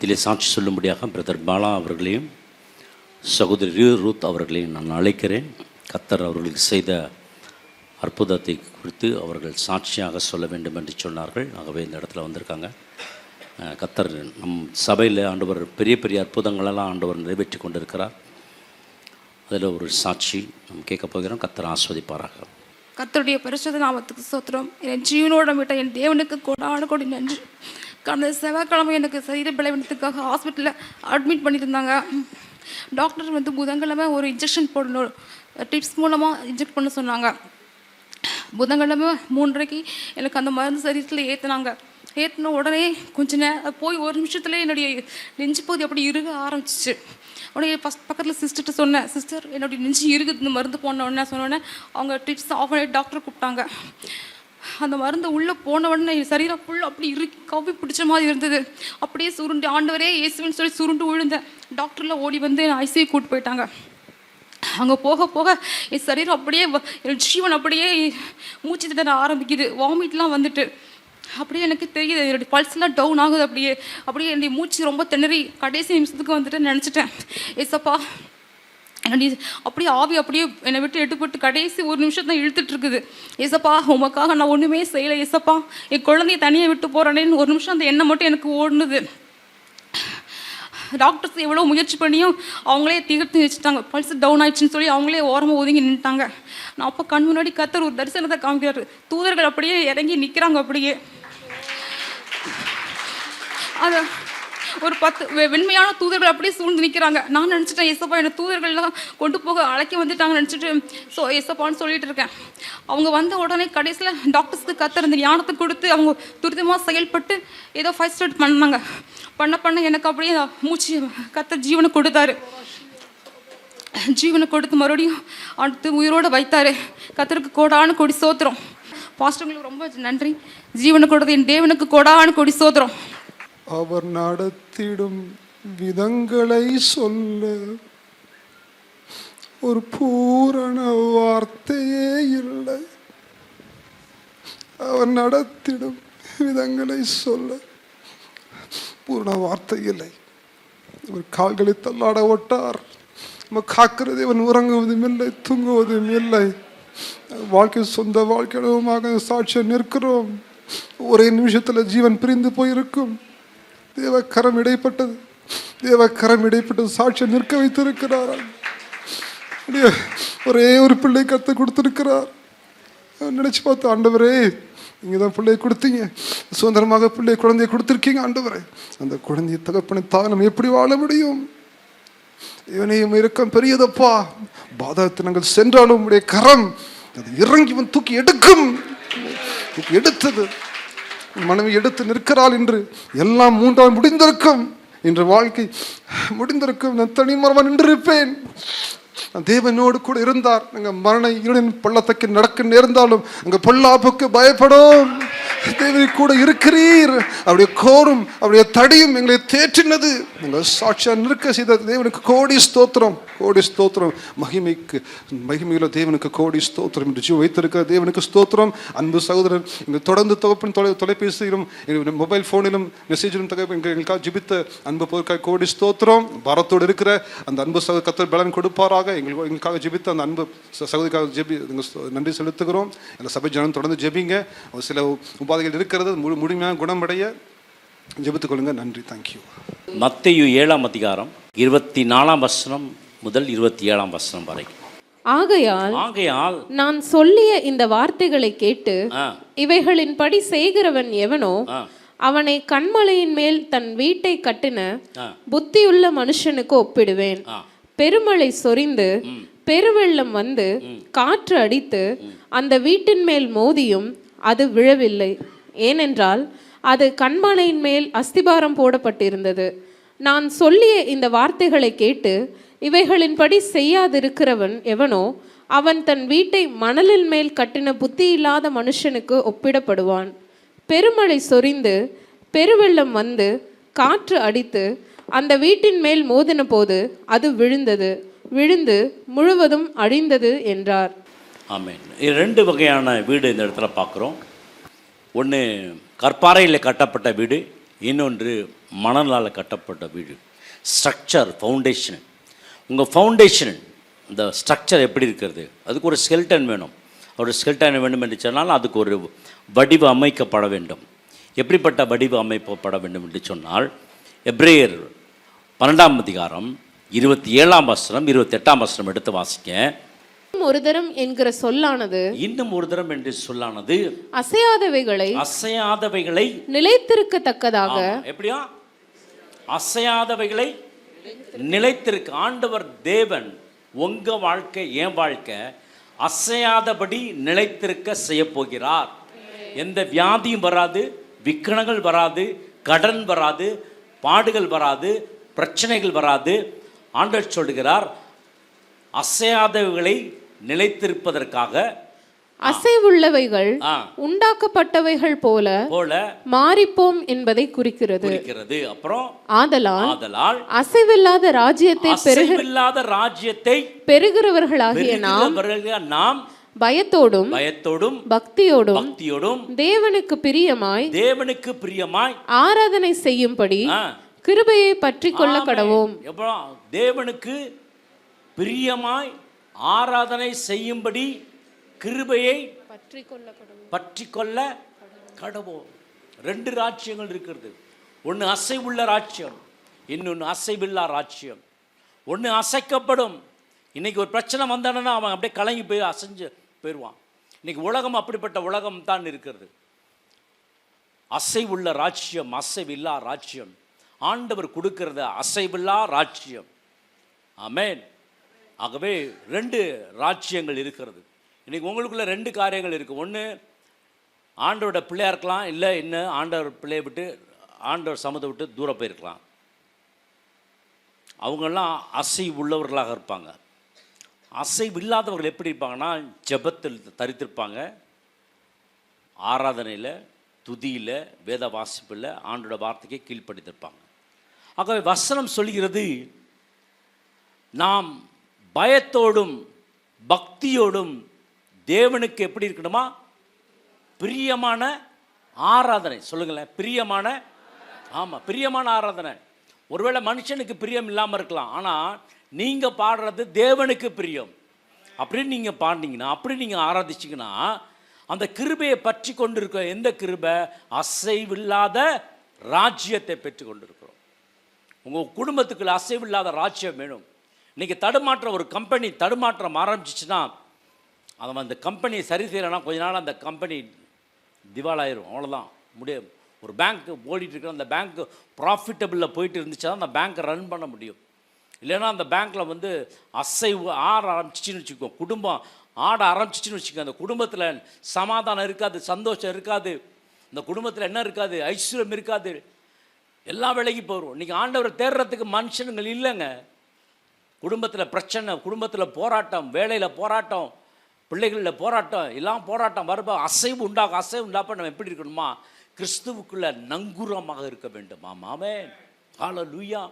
மத்தியிலே சாட்சி சொல்லும்படியாக பிரதர் பாலா அவர்களையும் சகோதரி ரூத் அவர்களையும் நான் அழைக்கிறேன். கர்த்தர் அவர்களுக்கு செய்த அற்புதத்தை குறித்து அவர்கள் சாட்சியாக சொல்ல வேண்டும் என்று சொன்னார்கள். ஆகவே இந்த இடத்துல வந்திருக்காங்க. கர்த்தர் நம் சபையில் ஆண்டவர் பெரிய பெரிய அற்புதங்களெல்லாம் ஆண்டவர் நிறைவேற்றி கொண்டிருக்கிறார். அதில் ஒரு சாட்சி நம்ம கேட்க போகிறோம். கர்த்தர் ஆஸ்வதிப்பாராக. கர்த்தருடைய பரிசுத்த நாமத்துக்கு ஸ்தோத்திரம். என் ஜீவனோட விட்ட என் தேவனுக்கு கோடான கோடி நன்றி. கடந்த செவ்வாய்க்கிழமை எனக்கு சரீர பலவீனத்துக்காக ஹாஸ்பிட்டலில் அட்மிட் பண்ணியிருந்தாங்க. டாக்டர் புதன்கிழமை ஒரு இன்ஜெக்ஷன் போடணும், டிப்ஸ் மூலமாக இன்ஜெக்ட் பண்ண சொன்னாங்க. புதன்கிழமை 3:30 எனக்கு அந்த மருந்து சரீரத்தில் ஏற்றினாங்க. ஏற்றின உடனே கொஞ்ச நேரம் போய் ஒரு நிமிஷத்துலேயே என்னுடைய நெஞ்சு பகுதி அப்படி இறுக ஆரம்பிச்சிச்சு. உடனே பக்கத்தில் சிஸ்டர்கிட்ட சொன்னேன், சிஸ்டர் என்னுடைய நெஞ்சு இறுகுது இந்த மருந்து போன உடனே சொன்னோடனே அவங்க டிப்ஸ் ஆஃப் பண்ணி டாக்டரை கூப்பிட்டாங்க. அந்த மருந்து உள்ளே போன உடனே சரீரம் ஃபுல்லாக அப்படி கவ்வி பிடிச்ச மாதிரி இருந்தது. அப்படியே சுருண்டு ஆண்டவரே இயேசுவின்னு சொல்லி சுருண்டு விழுந்தேன். டாக்டரில் ஓடி வந்து ஐசியூ கூப்பிட்டு போயிட்டாங்க. அங்கே போக போக என் சரீரம் அப்படியே என் ஜீவன் அப்படியே மூச்சு திணற ஆரம்பிக்குது. வாமிட்லாம் வந்துட்டு அப்படியே எனக்கு தெரியுது, என்னுடைய பல்ஸ்லாம் டவுன் ஆகுது. அப்படியே என்னுடைய மூச்சு ரொம்ப திணறி கடைசி நிமிஷத்துக்கு வந்துட்டு நினச்சிட்டேன், ஏசப்பா என்னுடைய அப்படியே ஆவி அப்படியே என்னை விட்டு எட்டுப்பட்டு கடைசி ஒரு நிமிஷம் தான் இழுத்துட்டு இருக்குது. ஏசப்பா உமக்காக நான் ஒன்றுமே செய்யலை, ஏசப்பா என் குழந்தைய தனியாக விட்டு போகிறேன்னு ஒரு நிமிஷம் அந்த எண்ணெய் மட்டும் எனக்கு ஓடுனுது. டாக்டர்ஸ் எவ்வளோ முயற்சி பண்ணியும் அவங்களே தீர்த்து வச்சுட்டாங்க. பல்ஸ் டவுன் ஆயிடுச்சுன்னு சொல்லி அவங்களே ஓரமாக ஒதுங்கி நின்றுட்டாங்க. நான் அப்போ கண் முன்னாடி கர்த்தர் ஒரு தரிசனத்தை காமிக்கிறாரு. தூதர்கள் அப்படியே இறங்கி நிற்கிறாங்க. அப்படியே அது ஒரு 10 வெண்மையான தூதர்கள் அப்படியே சூழ்ந்து நிற்கிறாங்க. நான் நினச்சிட்டேன், ஏசப்பா என்னை தூதர்கள்லாம் கொண்டு போக அழைக்க வந்துட்டாங்க நினச்சிட்டு ஏசப்பான்னு சொல்லிட்டு இருக்கேன். அவங்க வந்த உடனே கடைசியில் டாக்டர்ஸ்க்கு கர்த்தர் இந்த ஞானத்தை கொடுத்து அவங்க துரிதமாக செயல்பட்டு ஏதோ ஃபர்ஸ்ட் ஸ்டார்ட் பண்ணாங்க. பண்ண எனக்கு அப்படியே மூச்சு கர்த்தர் ஜீவனை கொடுத்தாரு. ஜீவனை கொடுத்து மறுபடியும் அடுத்து உயிரோடு வைத்தார். கர்த்தருக்கு கோடான கொடி ஸ்தோத்திரம். பாஸ்டர்களுக்கு ரொம்ப நன்றி. ஜீவனை கொடுத்து என் தேவனுக்கு கோடான கொடி ஸ்தோத்திரம். அவர் நடத்திடும் விதங்களை சொல்ல ஒரு பூரண வார்த்தையே இல்லை. அவர் நடத்திடும் விதங்களை சொல்ல பூரண வார்த்தை இல்லை. அவர் கால்களை தள்ளாட ஓட்டார். நம்ம காக்கிறது அவன் உறங்குவதும் இல்லை, தூங்குவதும் இல்லை. வாழ்க்கை சொந்த வாழ்க்கையாக சாட்சியம் நிற்கிறோம். ஒரே நிமிஷத்துல ஜீவன் பிரிந்து போயிருக்கும். தேவக்கரம் இடைப்பட்டது. சாட்சியம் நிற்க வைத்திருக்கிறார். ஒரே ஒரு பிள்ளை கத்து கொடுத்திருக்கிறார். நினைச்சு பார்த்து, ஆண்டவரே நீங்க தான் பிள்ளையை கொடுத்தீங்க, சுதந்திரமாக குழந்தையை கொடுத்திருக்கீங்க. ஆண்டவரே அந்த குழந்தையை தகப்பனை தான் நம்ம எப்படி வாழ முடியும்? இவனையும் இறக்கம் பெரியதப்பா. பாதகத்தை நாங்கள் சென்றாலும் உடைய கரம் அது இறங்கி தூக்கி எடுக்கும். எடுத்தது மனைவி எடுத்து நிற்கிறாள் என்று எல்லாம் 3 முடிந்திருக்கும். இன்று வாழ்க்கை முடிந்திருக்கும். நான் தனிமரமாக நின்றிருப்பேன். தேவனோடு கூட இருந்தார். நாங்கள் மரண இருளின் பள்ளத்துக்கு நடக்க நேர்ந்தாலும் அங்கே பொல்லாப்புக்கு பயப்படும். தேவனை கூட இருக்கிறீர். அவருடைய கோரும் அவருடைய தடியும் எங்களை தேற்றினது. எங்கள் சாட்சியா நிற்க செய்த தேவனுக்கு கோடி ஸ்தோத்திரம். மகிமையுள்ள தேவனுக்கு கோடி ஸ்தோத்திரம். என்று ஜீவ வைத்திருக்கிற தேவனுக்கு ஸ்தோத்திரம். அன்பு சகோதரன் இங்கே தொடர்ந்து தொலைபேசியிலும் மொபைல் போனிலும் மெசேஜிலும் எங்களுக்காக ஜிபித்த அன்பு பொருட்காக கோடி ஸ்தோத்திரம். பாரத்தோடு இருக்கிற அந்த அன்பு சகோதர கர்த்தர் பலன் கொடுப்பாராக. எங்களுக்காக ஜெபித்த அந்த அன்பு சகோதரிக்காக நன்றி செலுத்துகிறோம். அந்த சபை ஜனம் தொடர்ந்து ஜெபிங்க. சில உபாதைகள் இருக்கிறது, முழுமையாக குணமடைய ஜெபித்துக் கொள்ளுங்க. நன்றி. தேங்க்யூ. மத்தேயு 7ஆம் அதிகாரம் 24ஆம் வசனம் முதல் 27ஆம் வசனம் வரை. ஆகையால் நான் சொல்லிய இந்த வார்த்தைகளை கேட்டு இவைகளின்படி செய்கிறவன் எவனோ அவனை கன்மலையின் மேல் தன் வீட்டை கட்டின புத்தியுள்ள மனுஷனுக்கு ஒப்பிடுவேன். பெருமழை சொரிந்து பெருவெள்ளம் வந்து காற்று அடித்து அந்த வீட்டின் மேல் மோதியும் அது விழவில்லை. ஏனென்றால் அது கன்மலையின் மேல் அஸ்திபாரம் போடப்பட்டிருந்தது. நான் சொல்லிய இந்த வார்த்தைகளை கேட்டு இவைகளின்படி செய்யாதிருக்கிறவன் எவனோ அவன் தன் வீட்டை மணலின் மேல் கட்டின புத்தி இல்லாத மனுஷனுக்கு ஒப்பிடப்படுவான். பெருமழை சொரிந்து பெருவெள்ளம் வந்து காற்று அடித்து அந்த வீட்டின் மேல் மோதின போது அது விழுந்து முழுவதும் அழிந்தது என்றார். ஆமென். 2 வகையான வீடு இந்த இடத்துல பார்க்குறோம். ஒன்று கற்பாறையில் கட்டப்பட்ட வீடு, இன்னொன்று மணலால் கட்டப்பட்ட வீடு. Structure, foundation. உங்கள் ஃபவுண்டேஷன், இந்த ஸ்ட்ரக்சர் எப்படி இருக்கிறது, அதுக்கு ஒரு ஸ்கெல்டன் வேணும். ஒரு ஸ்கெல்டன் வேண்டும் என்று சொன்னால் அதுக்கு ஒரு வடிவு அமைக்கப்பட வேண்டும். எப்படிப்பட்ட வடிவு அமைக்கப்பட வேண்டும் என்று சொன்னால், எபிரேயர் 12ஆம் அதிகாரம் 27ஆம் வசனம் 28ஆம் வசனம் எடுத்து வாசிக்க. ஒரு தரம் என்கிற சொல்லானது, இன்னும் ஒரு தரம் என்று சொல்லானது, அசையாதவைகளை நிலைத்திருக்கத்தக்கதாக. எப்படியா அசையாதவைகளை நிலைத்திருக்க ஆண்டவர் தேவன் உங்க வாழ்க்கை, என் வாழ்க்கை அசையாதபடி நிலைத்திருக்க செய்ய போகிறார். எந்த வியாதியும் வராது, விக்கனங்கள் வராது, கடன் வராது, பாடுகள் வராது, பிரச்சனைகள் வராது. ஆண்டவர் சொல்கிறார், அசையாதவைகளை நிலைத்திருப்பதற்காக அசைவுள்ளவைகள் உண்டாக்கப்பட்டவைகள் போல மாறிப்போம் என்பதை குறிக்கிறது. அப்புறம் ஆதலால் அசைவில்லாத ராஜ்யத்தை பெறுகிறவர்களாகிய நாம் பயத்தோடும் பக்தியோடும் தேவனுக்கு பிரியமாய் ஆராதனை செய்யும்படி கிருபையை பற்றி கொள்ள கடவோம். தேவனுக்கு பிரியமாய் ஆராதனை செய்யும்படி கிருபையை பற்றி கொள்ள கடவோம். 2 ராஜ்யங்கள் இருக்கிறது. ஒன்று அசைவுள்ள ராஜ்யம், இன்னொன்று அசைவில்லா ராஜ்யம். ஒன்று அசைக்கப்படும். இன்னைக்கு ஒரு பிரச்சனை வந்தானா அவன் அப்படியே கலங்கி போய் அசைஞ்சு போயிடுவான். இன்னைக்கு உலகம் அப்படிப்பட்ட உலகம் தான் இருக்கிறது. அசைவுள்ள ராஜ்யம், அசைவில்லா ராஜ்யம். ஆண்டவர் கொடுக்கிறது அசைவில்லா ராஜ்யம். ஆமென். ஆகவே 2 ராஜ்யங்கள் இருக்கிறது. இன்றைக்கி உங்களுக்குள்ள 2 காரியங்கள் இருக்குது. ஒன்று, ஆண்டவரோட பிள்ளையாக இருக்கலாம், இல்லை இன்னும் ஆண்டவர் பிள்ளையை விட்டு ஆண்டவர் சமத்தை விட்டு தூரம் போயிருக்கலாம். அவங்கெல்லாம் அசைவு உள்ளவர்களாக இருப்பாங்க. அசைவு இல்லாதவர்கள் எப்படி இருப்பாங்கன்னா, ஜெபத்தில் தரித்திருப்பாங்க, ஆராதனையில், துதியில், வேத வாசிப்பில், ஆண்டோட வார்த்தைக்கு கீழ்ப்படுத்திருப்பாங்க. ஆகவே வசனம் சொல்கிறது, நாம் பயத்தோடும் பக்தியோடும் தேவனுக்கு எப்படி இருக்கணுமா, பிரியமான ஆராதனை. சொல்லுங்களேன், பிரியமான. ஆமாம், பிரியமான ஆராதனை. ஒருவேளை மனுஷனுக்கு பிரியம் இல்லாமல் இருக்கலாம், ஆனால் நீங்கள் பாடுறது தேவனுக்கு பிரியம். அப்படின்னு நீங்கள் பாடினீங்கன்னா, அப்படி நீங்கள் ஆராதிச்சிங்கன்னா, அந்த கிருபையை பற்றி கொண்டு இருக்க. எந்த கிருபை? அசைவில்லாத ராஜ்யத்தை பெற்று கொண்டு இருக்கிறோம். உங்கள் குடும்பத்துக்குள்ள அசைவில்லாத ராஜ்யம் வேணும். இன்றைக்கி தடுமாற்றம், ஒரு கம்பெனி தடுமாற்றம் ஆரம்பிச்சிச்சுன்னா, அவன் அந்த கம்பெனியை சரி செய்யலைன்னா கொஞ்ச நாள் அந்த கம்பெனி திவாலாயிரும். அவ்வளோதான், முடியும். ஒரு பேங்க்கு ஓடிட்டுருக்கிற அந்த பேங்க்கு ப்ராஃபிட்டபிளில் போயிட்டு இருந்துச்சுன்னா அந்த பேங்க்கை ரன் பண்ண முடியும். இல்லைன்னா அந்த பேங்க்கில் வந்து அசைவு ஆட ஆரம்பிச்சிச்சின்னு வச்சுக்கோ, குடும்பம் ஆட ஆரம்பிச்சிச்சின்னு வச்சுக்கோ, அந்த குடும்பத்தில் சமாதானம் இருக்காது, சந்தோஷம் இருக்காது, அந்த குடும்பத்தில் என்ன இருக்காது, ஐஸ்வர்யம் இருக்காது, எல்லாம் விலகி போயிடும். இன்றைக்கி ஆண்டவரை தேடுறதுக்கு மனுஷனுங்கள் இல்லைங்க. குடும்பத்தில் பிரச்சனை, குடும்பத்தில் போராட்டம், வேலையில் போராட்டம், பிள்ளைகளில் போராட்டம், எல்லாம் போராட்டம் வரும்போது அசைவு உண்டாப்ப நம்ம எப்படி இருக்கணுமா, கிறிஸ்துவுக்குள்ள நங்கூரமாக இருக்க வேண்டும். ஆமாமே, ஹல்லேலூயா.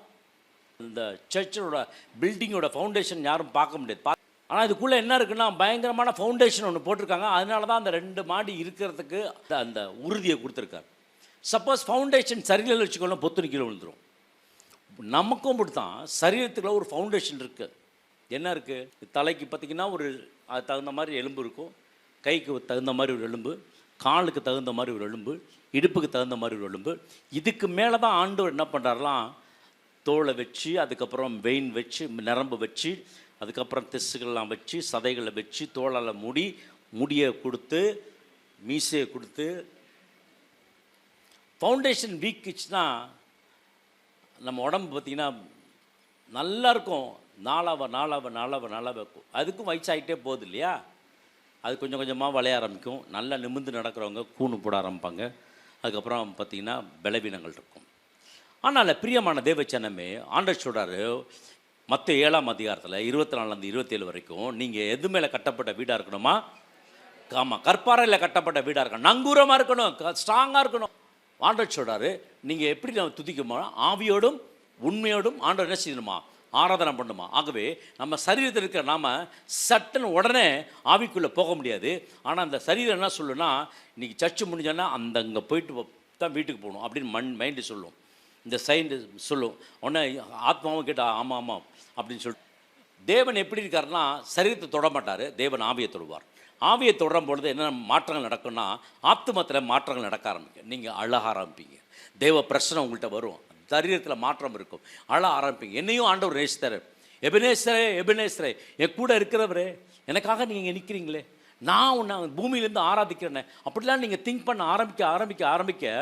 இந்த சர்ச்சோட பில்டிங்கோட ஃபவுண்டேஷன் யாரும் பார்க்க முடியாது. ஆனால் இதுக்குள்ளே என்ன இருக்குன்னா, பயங்கரமான ஃபவுண்டேஷன் ஒன்று போட்டிருக்காங்க. அதனால தான் அந்த 2 மாடி இருக்கிறதுக்கு அந்த உறுதியை கொடுத்துருக்காரு. சப்போஸ் ஃபவுண்டேஷன் சரியில்லை வச்சுக்கோங்க, பொத்துனு கீழே விழுந்துடும். நமக்கும் அப்படி தான், சரீரத்துக்குள்ள ஒரு ஃபவுண்டேஷன் இருக்குது. என்ன இருக்குது? தலைக்கு பார்த்திங்கன்னா ஒரு அது தகுந்த மாதிரி எலும்பு இருக்கும், கைக்கு தகுந்த மாதிரி ஒரு எலும்பு, காலுக்கு தகுந்த மாதிரி ஒரு எலும்பு, இடுப்புக்கு தகுந்த மாதிரி ஒரு எலும்பு. இதுக்கு மேலே தான் ஆண்டவர் என்ன பண்ணுறாருலாம், தோலை வச்சு, அதுக்கப்புறம் வெயின் வச்சு, நரம்பு வச்சு, அதுக்கப்புறம் திசுக்கள்லாம் வச்சு, சதைகளை வச்சு, தோளால் முடியை கொடுத்து, மீசையை கொடுத்து. ஃபவுண்டேஷன் வீக்குச்சுன்னா நம்ம உடம்பு பார்த்திங்கன்னா நல்லா இருக்கும், நாளாக அதுக்கும் வயசாகிட்டே போகுது இல்லையா. அது கொஞ்சம் கொஞ்சமாக வளைய ஆரம்பிக்கும். நல்லா நிமிர்ந்து நடக்கிறவங்க கூணு போட ஆரம்பிப்பாங்க. அதுக்கப்புறம் பார்த்திங்கன்னா பலவீனங்கள் இருக்கும். ஆனால் பிரியமான தேவச்சனமே, ஆண்டவர் சொல்கிறாரு மத்தேயு 7ஆம் அதிகாரத்தில் 24 27 வரைக்கும், நீங்கள் எது மேலே கட்டப்பட்ட வீடாக இருக்கணுமா? ஆமாம், கற்பாறையில் கட்டப்பட்ட வீடாக இருக்கணும், நங்கூரமாக இருக்கணும், ஸ்ட்ராங்காக இருக்கணும். ஆண்டவர் சொல்கிறாரு, நீங்கள் எப்படி நம்ம துதிக்குமா, ஆவியோடும் உண்மையோடும் ஆண்டவர் என்ன செய்யணுமா, ஆராதனை பண்ணுமா. ஆகவே நம்ம சரீரத்தில் இருக்கிற நாம் சட்டுன்னு உடனே ஆவிக்குள்ளே போக முடியாது. ஆனால் அந்த சரீரம் என்ன சொல்லுன்னா, இன்றைக்கி சர்ச்சு முடிஞ்சோன்னா அங்கே போயிட்டு தான் வீட்டுக்கு போகணும் அப்படின்னு மைண்டு சொல்லும். இந்த சைன் சொல்லும். உடனே ஆத்மாவும் கேட்டா ஆமாம் ஆமாம் அப்படின்னு சொல்லிட்டு. தேவன் எப்படி இருக்காருன்னா சரீரத்தை தொட மாட்டார், தேவன் ஆவியை தொடுவார். ஆவியை தொடரும் பொழுது என்ன மாற்றங்கள் நடக்கும்னா ஆத்துமத்தில் மாற்றங்கள் நடக்க ஆரம்பிக்கும். நீங்கள் அழக ஆரம்பிப்பீங்க, தேவ பிரச்சனை உங்கள்கிட்ட வரும், சரீரத்தில் மாற்றம் இருக்கும், அழ ஆரம்பிப்பீங்க. என்னையும் ஆண்டவர் நேசித்தார். எபினேசரே எபினேசரே, என் கூட இருக்கிறவரே, எனக்காக நீங்கள் நிற்கிறீங்களே, நான் உன்னை பூமியிலேருந்து ஆராதிக்கிறேன்னே, அப்படிலாம் நீங்கள் திங்க் பண்ண ஆரம்பிக்க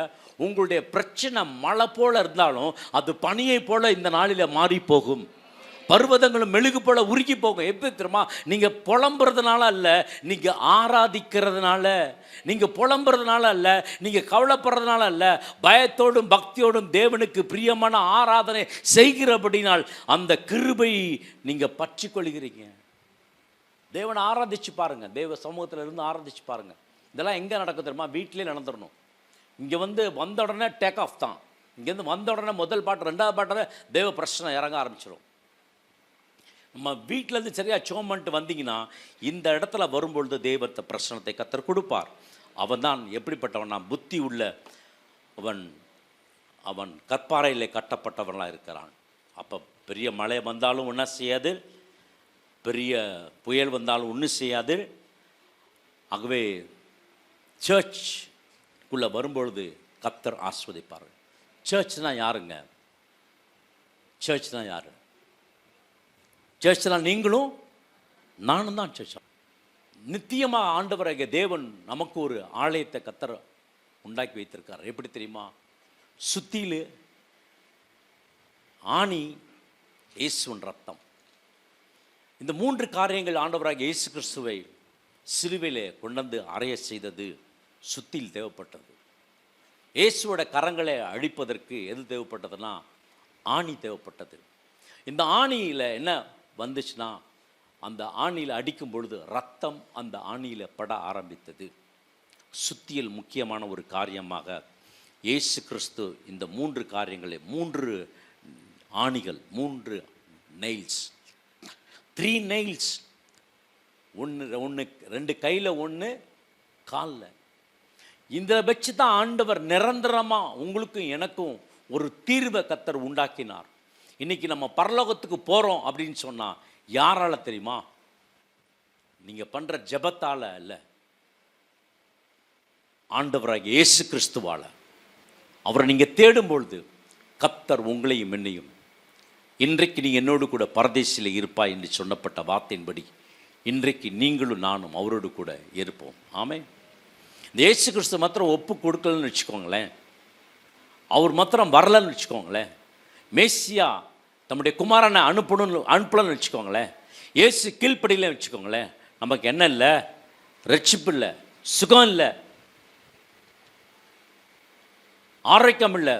உங்களுடைய பிரச்சனை மழை போல் இருந்தாலும் அது பனியை போல் இந்த நாளில் மாறி போகும். பர்வதங்களும் மெழுகு போல உருகி போகும். எப்படி தெரியுமா? நீங்கள் புலம்புறதுனால அல்ல, நீங்கள் ஆராதிக்கிறதுனால. நீங்கள் புலம்புறதுனால அல்ல, நீங்கள் கவலைப்படுறதுனால அல்ல, பயத்தோடும் பக்தியோடும் தேவனுக்கு பிரியமான ஆராதனை செய்கிறபடினால் அந்த கிருபை நீங்கள் பற்றி கொள்கிறீங்க. தேவனை ஆராதிச்சு பாருங்க, தேவ சமூகத்தில் இருந்து ஆராதிச்சு பாருங்க. இதெல்லாம் எங்கே நடக்கும் தெரியுமா? வீட்டிலே நடந்துடணும். இங்கே வந்த உடனே டேக் ஆஃப் தான். இங்கேருந்து வந்த உடனே முதல் பாட்டு ரெண்டாவது பாட்டு தேவ பிரச்சனை இறங்க ஆரம்பிச்சிடும். நம்ம வீட்டிலேருந்து சரியாக சோம் பண்ணிட்டு வந்தீங்கன்னா இந்த இடத்துல வரும்பொழுது தெய்வத்தை பிரச்சனத்தை கர்த்தர் கொடுப்பார். அவன் தான் எப்படிப்பட்டவன்? நான் புத்தி உள்ள அவன் கற்பாறையில் கட்டப்பட்டவனாக இருக்கிறான். அப்போ பெரிய மழை வந்தாலும் ஒன்றும் செய்யாது, பெரிய புயல் வந்தாலும் ஒன்றும் செய்யாது. ஆகவே சர்ச்சுக்குள்ளே வரும்பொழுது கர்த்தர் ஆஸ்வதிப்பார். சர்ச்னால் யாருங்க? சர்ச்னால் யாரு? சர்ச்னால் நீங்களும் நானும் தான் சர்ச். நித்தியமாக ஆண்டவராகிய தேவன் நமக்கு ஒரு ஆலயத்தை கர்த்தர் உண்டாக்கி வைத்திருக்கார். எப்படி தெரியுமா? சுத்தியில ஆணி, இயேசுவின் ரத்தம். இந்த 3 காரியங்கள் ஆண்டவராகிய இயேசு கிறிஸ்துவை சிலுவையிலே கொண்டு அறைய செய்தது சுத்தியில் தேவைப்பட்டது. இயேசுவோட கரங்களை அழிப்பதற்கு எது தேவைப்பட்டதுன்னா ஆணி தேவைப்பட்டது. இந்த ஆணியில் என்ன வந்துச்சுன்னா, அந்த ஆணியில் அடிக்கும் பொழுது ரத்தம் அந்த ஆணியில் பட ஆரம்பித்தது. சுத்தியல் முக்கியமான ஒரு காரியமாக இயேசு கிறிஸ்து இந்த 3 காரியங்களை, 3 ஆணிகள், 3 நெயில்ஸ், 3 நெயில்ஸ், ஒன்று 2 கையில் 1 காலில். இந்த வச்சு தான் ஆண்டவர் நிரந்தரமாக உங்களுக்கும் எனக்கும் ஒரு தீர்வை கர்த்தர் உண்டாக்கினார். இன்னைக்கு நம்ம பரலோகத்துக்கு போகிறோம் அப்படின்னு சொன்னால் யாரால தெரியுமா? நீங்கள் பண்ணுற ஜெபத்தால் இல்லை, ஆண்டவராகிய இயேசு கிறிஸ்துவால். அவரை நீங்கள் தேடும்பொழுது கர்த்தர் உங்களையும் என்னையும், இன்றைக்கு நீ என்னோடு கூட பரதேசில் இருப்பாய் என்று சொன்னப்பட்ட வார்த்தையின்படி இன்றைக்கு நீங்களும் நானும் அவரோடு கூட இருப்போம். ஆமென். இந்த இயேசு கிறிஸ்து மாத்திரம் ஒப்பு கொடுக்கலன்னு வச்சுக்கோங்களேன், அவர் மாத்திரம் வரலன்னு வச்சுக்கோங்களேன், மேசியா நம்முடைய குமாரனை அனுப்பலன்னு வச்சுக்கோங்களேன், இயேசு கீழ்ப்படியில் வச்சுக்கோங்களேன், நமக்கு என்ன இல்லை? ரட்சிப்பு இல்லை, சுகம் இல்லை, ஆரோக்கியம் இல்லை.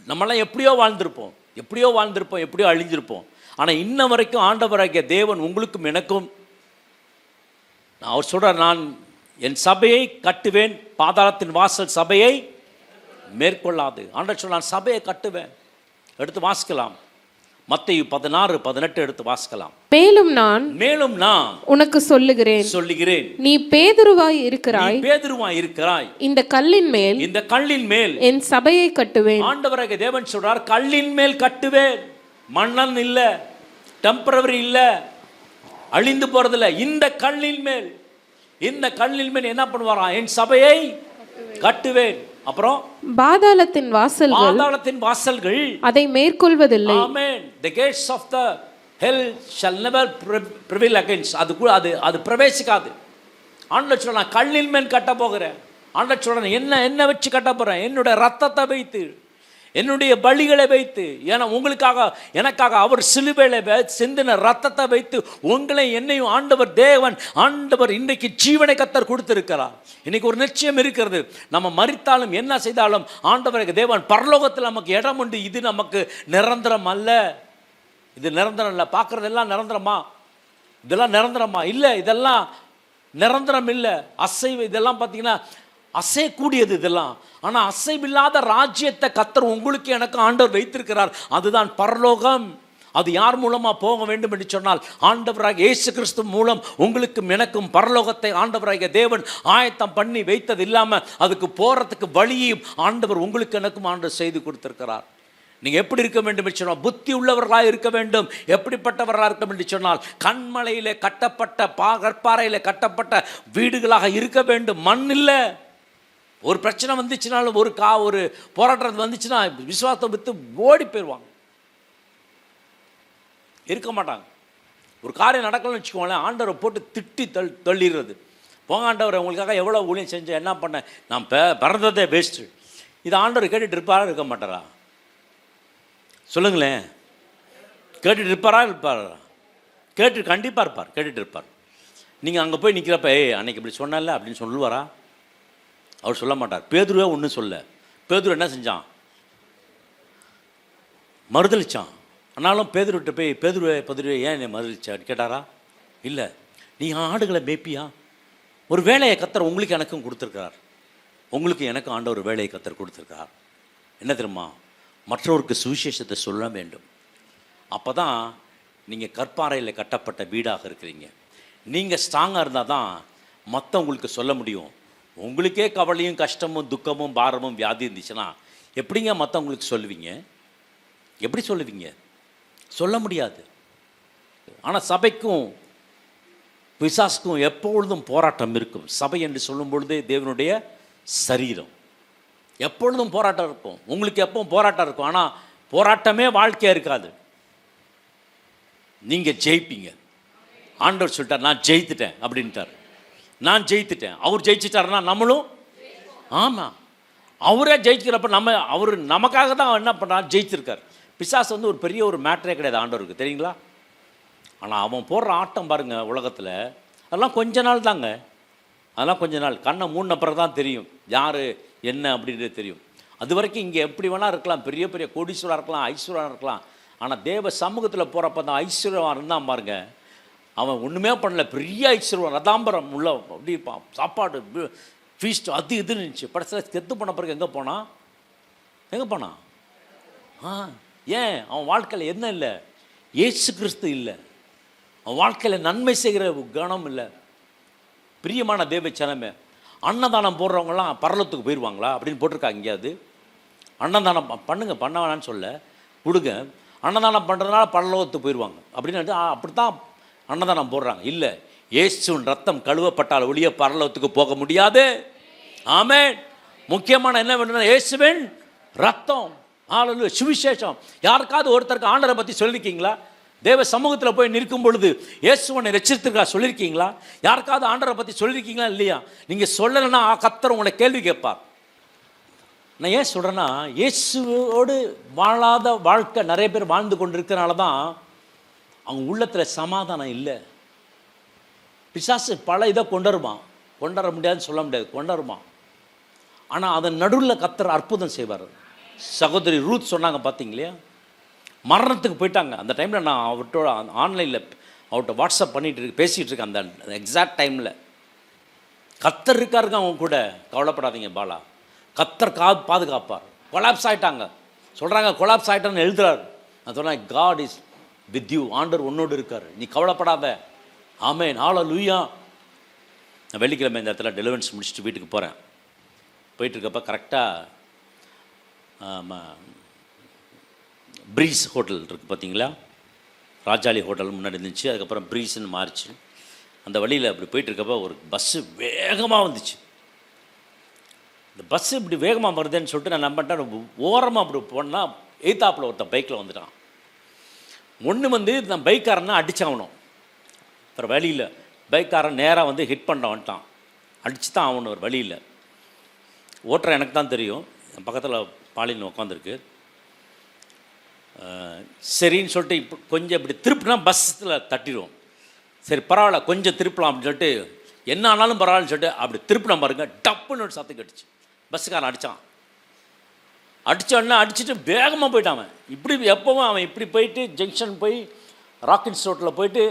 நம்மளாம் எப்படியோ வாழ்ந்திருப்போம், எப்படியோ அழிஞ்சிருப்போம். ஆனால் இன்ன வரைக்கும் ஆண்டவராகிய தேவன் உங்களுக்கும் எனக்கும், அவர் சொல்கிறார், நான் என் சபையை கட்டுவேன், பாதாளத்தின் வாசல் சபையை மேற்கொள்ளாது. ஆண்டவர் சொல்ல, நான் சபையை கட்டுவேன். எடுத்து வாசிக்கலாம், மத்தேயு 16:18 எடுத்து வாசிக்கலாம். மேலும் நான் உனக்கு சொல்லுகிறேன், நீ பேதுருவாய் இருக்கிறாய், இந்த கல்லின் மேல் என் சபையை கட்டுவேன். ஆண்டவராகிய தேவன் சொல்றார், கல்லின் மேல் கட்டுவேன். மண்ணன் இல்ல, டெம்பரவரி இல்ல, அழிந்து போறதில்ல. இந்த கல்லின் மேல் என்ன பண்ணுவாராம்? என் சபையை கட்டுவேன். அப்புறம் பாதாளத்தின் வாசல்கள் அதை மேற்கொள்வதில்லை. ஆமென். The gates of the hell shall never prevail against. அது பிரவேசிக்காது. ஆண்டவர் சொல்றான், கல்லின் மேல் கட்ட போகிறேன். ஆண்டவர் சொல்றான், என்ன வச்சு கட்ட போறேன்? என்னுடைய ரத்தத்தை வைத்து, என்னுடைய பலிகளை வைத்து, ஏன்னா உங்களுக்காக எனக்காக அவர் சிலுவையில சிந்தின ரத்தத்தை வைத்து உங்களை என்னையும் ஆண்டவர் இன்றைக்கு ஜீவனை கர்த்தர் கொடுத்திருக்கிறார். இன்னைக்கு ஒரு நிச்சயம் இருக்கிறது, நம்ம மரித்தாலும் என்ன செய்தாலும் ஆண்டவருக்கு தேவன் பரலோகத்தில் நமக்கு இடம் உண்டு. இது நமக்கு நிரந்தரம் அல்ல, இது நிரந்தரம் இல்லை. பார்க்குறதெல்லாம் நிரந்தரமா? இதெல்லாம் நிரந்தரமா? இல்லை, இதெல்லாம் நிரந்தரம் இல்லை. அசைவு இதெல்லாம் பார்த்தீங்கன்னா அசையக்கூடியது இதெல்லாம். ஆனால் அசைவில்லாத ராஜ்யத்தை கர்த்தர் உங்களுக்கு எனக்கு ஆண்டவர் வைத்திருக்கிறார். அதுதான் பரலோகம். அது யார் மூலமாக போக வேண்டும் என்று சொன்னால் ஆண்டவராக இயேசு கிறிஸ்து மூலம் உங்களுக்கும் எனக்கும் பரலோகத்தை ஆண்டவராகிய தேவன் ஆயத்தம் பண்ணி வைத்தது இல்லாமல் அதுக்கு போகிறதுக்கு வழியும் ஆண்டவர் உங்களுக்கு எனக்கும் ஆண்டவர் செய்து கொடுத்திருக்கிறார். நீங்கள் எப்படி இருக்க வேண்டும் என்று சொன்னால் புத்தி உள்ளவர்களாக இருக்க வேண்டும். எப்படிப்பட்டவர்களாக இருக்க வேண்டும் என்று சொன்னால் கண்மலையில் கட்டப்பட்ட கற்பாறையில் கட்டப்பட்ட வீடுகளாக இருக்க வேண்டும். மண் இல்லை. ஒரு பிரச்சனை வந்துச்சுனாலும் ஒரு போராட்டம் வந்துச்சுன்னா விசுவாசத்தை விட்டு ஓடி போயிடுவாங்க, இருக்க மாட்டாங்க. ஒரு காரியம் நடக்கலன்னு வச்சுக்கோங்களேன், ஆண்டவரை போட்டு திட்டி தள்ளிடுறது. போங்க ஆண்டவரை, உங்களுக்காக எவ்வளோ ஊழியம் செஞ்சேன், என்ன பண்ணேன், நான் பிறந்ததே வேஸ்ட்டு. இது ஆண்டவர் கேட்டுட்டு இருப்பாரா இருக்க மாட்டாரா? சொல்லுங்களேன். கேட்டுட்டு இருப்பாரா? கண்டிப்பாக இருப்பார், கேட்டுட்டு இருப்பார். நீங்கள் அங்கே போய் நிற்கிறப்ப அன்னைக்கு இப்படி சொன்னல அப்படின்னு சொல்லுவாரா? அவர் சொல்ல மாட்டார். பேதுருவே ஒன்றும் சொல்ல. பேதுரு என்ன செஞ்சான்? மறுதளிச்சான். ஆனாலும் பேதுருவிட்ட போய் பேதுருவே ஏன் என்னை மறுதளிச்சான்னு கேட்டாரா? இல்லை. நீ ஆடுகளை மேய்ப்பியா? ஒரு வேலையை கர்த்தர் உங்களுக்கு எனக்கும் கொடுத்துருக்கிறார். உங்களுக்கு எனக்கும் ஆண்டவர் ஒரு வேலையை கர்த்தர் கொடுத்துருக்கார். என்ன தெரியுமா? மற்றவருக்கு சுவிசேஷத்தை சொல்ல வேண்டும். அப்போ தான் நீங்கள் கற்பாறையில் கட்டப்பட்ட வீடாக இருக்கிறீங்க. நீங்கள் ஸ்ட்ராங்காக இருந்தால் தான் மற்றவங்களுக்கு சொல்ல முடியும். உங்களுக்கே கவலையும் கஷ்டமும் துக்கமும் பாரமும் வியாதி இருந்துச்சுன்னா எப்படிங்க மற்றவங்களுக்கு சொல்லுவீங்க? எப்படி சொல்லுவீங்க? சொல்ல முடியாது. ஆனால் சபைக்கும் பிசாசுக்கும் எப்பொழுதும் போராட்டம் இருக்கும். சபை என்று சொல்லும் பொழுதே தேவனுடைய சரீரம். எப்பொழுதும் போராட்டம் இருக்கும். உங்களுக்கு எப்பவும் போராட்டம் இருக்கும். ஆனால் போராட்டமே வாழ்க்கையாக இருக்காது. நீங்கள் ஜெயிப்பீங்க. ஆண்டவர் சொல்லிட்டார், நான் ஜெயித்துட்டேன் அப்படின்ட்டார். நான் ஜெயித்துட்டேன். அவர் ஜெயிச்சிட்டாருன்னா நம்மளும், ஆமாம், அவரே ஜெயிக்கிறப்ப அவர் நமக்காக தான் என்ன பண்ணுறாரு, ஜெயிச்சிருக்கார். பிசாசு ஒரு பெரிய ஒரு மேட்டரே கிடையாது ஆண்டவருக்கு, தெரியுங்களா? ஆனால் அவன் போடுற ஆட்டம் பாருங்கள் உலகத்தில், அதெல்லாம் கொஞ்ச நாள் தாங்க. அதெல்லாம் கொஞ்ச நாள். கண்ணை மூடின பிறகு தான் தெரியும் யார் என்ன அப்படின்றது தெரியும். அது வரைக்கும் இங்கே எப்படி வேணால் இருக்கலாம், பெரிய பெரிய கோடீஸ்வராக இருக்கலாம், ஐஸ்வர்யாக இருக்கலாம். ஆனால் தேவ சமூகத்தில் போகிறப்ப தான் ஐஸ்வர்யவான் இருந்தான் பாருங்க. அவன் ஒன்றுமே பண்ணல, பெரிய ஐஸ்வர்யவான், ரதாம்பரம் உள்ள அப்படி சாப்பாடு ஃபீஸ்ட் அது இதுன்னு இருந்துச்சு. படத்தில் செத்து போன பிறகு எங்கே போனான்? ஏன்? அவன் வாழ்க்கையில் என்ன இல்லை? இயேசு கிறிஸ்து இல்லை. அவன் வாழ்க்கையில் நன்மை செய்கிற கணம் இல்லை. பிரியமான தேவ சனமே, அன்னதானம் போடுறவங்களாம் பரலத்துக்கு போயிடுவாங்களா அப்படின்னு போட்டிருக்காங்க எங்கேயாவது? அன்னதானம் பண்ணுங்க, பண்ண வேணான்னு சொல்ல, கொடுங்க. அன்னதானம் பண்ணுறதுனால பரலோகத்துக்கு போயிடுவாங்க அப்படின்னு அப்படித்தான் அன்னதானம் போடுறாங்க. இல்லை, இயேசுவின் ரத்தம் கழுவப்பட்டால் ஒழிய பரலோகத்துக்கு போக முடியாது. ஆமென். முக்கியமான என்ன வேணும்னா இயேசுவின் ரத்தம். ஆளு சுவிசேஷம். யாருக்காவது ஒருத்தருக்கு ஆண்டரை பற்றி சொல்லியிருக்கீங்களா? தேவ சமூகத்தில் போய் நிற்கும் பொழுது இயேசுவனை ரட்சித்திருக்கா சொல்லியிருக்கீங்களா? யாருக்காவது ஆண்டரை பற்றி சொல்லியிருக்கீங்களா இல்லையா? நீங்கள் சொல்லலைன்னா கர்த்தர் உங்களை கேள்வி கேட்பார். நான் ஏன் சொல்கிறேன்னா, இயேசுவோடு வாழாத வாழ்க்கை நிறைய பேர் வாழ்ந்து கொண்டு இருக்கிறனால தான் அவங்க உள்ளத்தில் சமாதானம் இல்லை. பிசாசு பல இதை கொண்டு வர முடியாதுன்னு சொல்ல முடியாது, கொண்டு வருமா. ஆனால் அதன் நடுவில் கர்த்தர் அற்புதம் செய்வார். சகோதரி ரூத் சொன்னாங்க பார்த்தீங்களா, மரணத்துக்கு போயிட்டாங்க. அந்த டைமில் நான் அவர்கிட்ட ஆன்லைனில் அவர்கிட்ட வாட்ஸ்அப் பேசிகிட்டு இருக்கேன். அந்த எக்ஸாக்ட் டைமில் கர்த்தர் இருக்காருங்க அவங்க கூட. கவலைப்படாதீங்க பாலா, கர்த்தர் பாதுகாப்பார். கொலாப்ஸ் ஆகிட்டாங்க சொல்கிறாங்க, கொலாப்ஸ் ஆகிட்டான்னு எழுதுறாரு. நான் சொன்னேன், காட் இஸ் வித் யூ, ஆண்டவர் உன்னோடு இருக்கார், நீ கவலைப்படாத. ஆமென், ஹல்லேலூயா. நான் வெள்ளிக்கிழமை இந்த இடத்துல டெலிவரன்ஸ் முடிச்சுட்டு வீட்டுக்கு போகிறேன். போயிட்டுருக்கப்ப கரெக்டாக ப்ரீஸ் ஹோட்டல் இருக்குது பார்த்தீங்களா, ராஜாளி ஹோட்டல் முன்னாடி இருந்துச்சு. அதுக்கப்புறம் ப்ரீஸ்ன்னு மாறிச்சு. அந்த வழியில் அப்படி போயிட்டுருக்கப்ப ஒரு பஸ்ஸு வேகமாக வந்துச்சு. இந்த பஸ்ஸு இப்படி வேகமாக வருதுன்னு சொல்லிட்டு நான் நம்பிட்டேன். ஓரமாக அப்படி போனால் எய்த்தாப்பில் ஒருத்தன் பைக்கில் வந்துட்டான். நான் பைக்காரன்னா அடித்தாகணும். அப்புறம் வழியில் பைக்காரன் நேராக ஹிட் வந்துட்டான். அடித்து தான் ஆகணும். ஒரு வழியில் ஓட்டுற எனக்கு தான் தெரியும். என் பக்கத்தில் பாலின்னு உட்காந்துருக்கு. சரின்னு சொல்லிட்டு இப்போ கொஞ்சம் இப்படி திருப்பினா பஸ்ஸில் தட்டிடுவோம். சரி பரவாயில்ல, கொஞ்சம் திருப்பலாம் அப்படின்னு சொல்லிட்டு, என்ன ஆனாலும் பரவாயில்லன்னு சொல்லிட்டு அப்படி திருப்பினா பாருங்க, டப்புன்னு ஒரு சத்தம் கட்டுச்சு. பஸ்ஸுக்காரன் அடித்தோடனே அடிச்சுட்டு வேகமாக போயிட்டான். அவன் இப்படி எப்போவும் அவன் இப்படி போயிட்டு ஜங்ஷன் போய் ராக்கெட்ஸ் ரோட்டில் போயிட்டு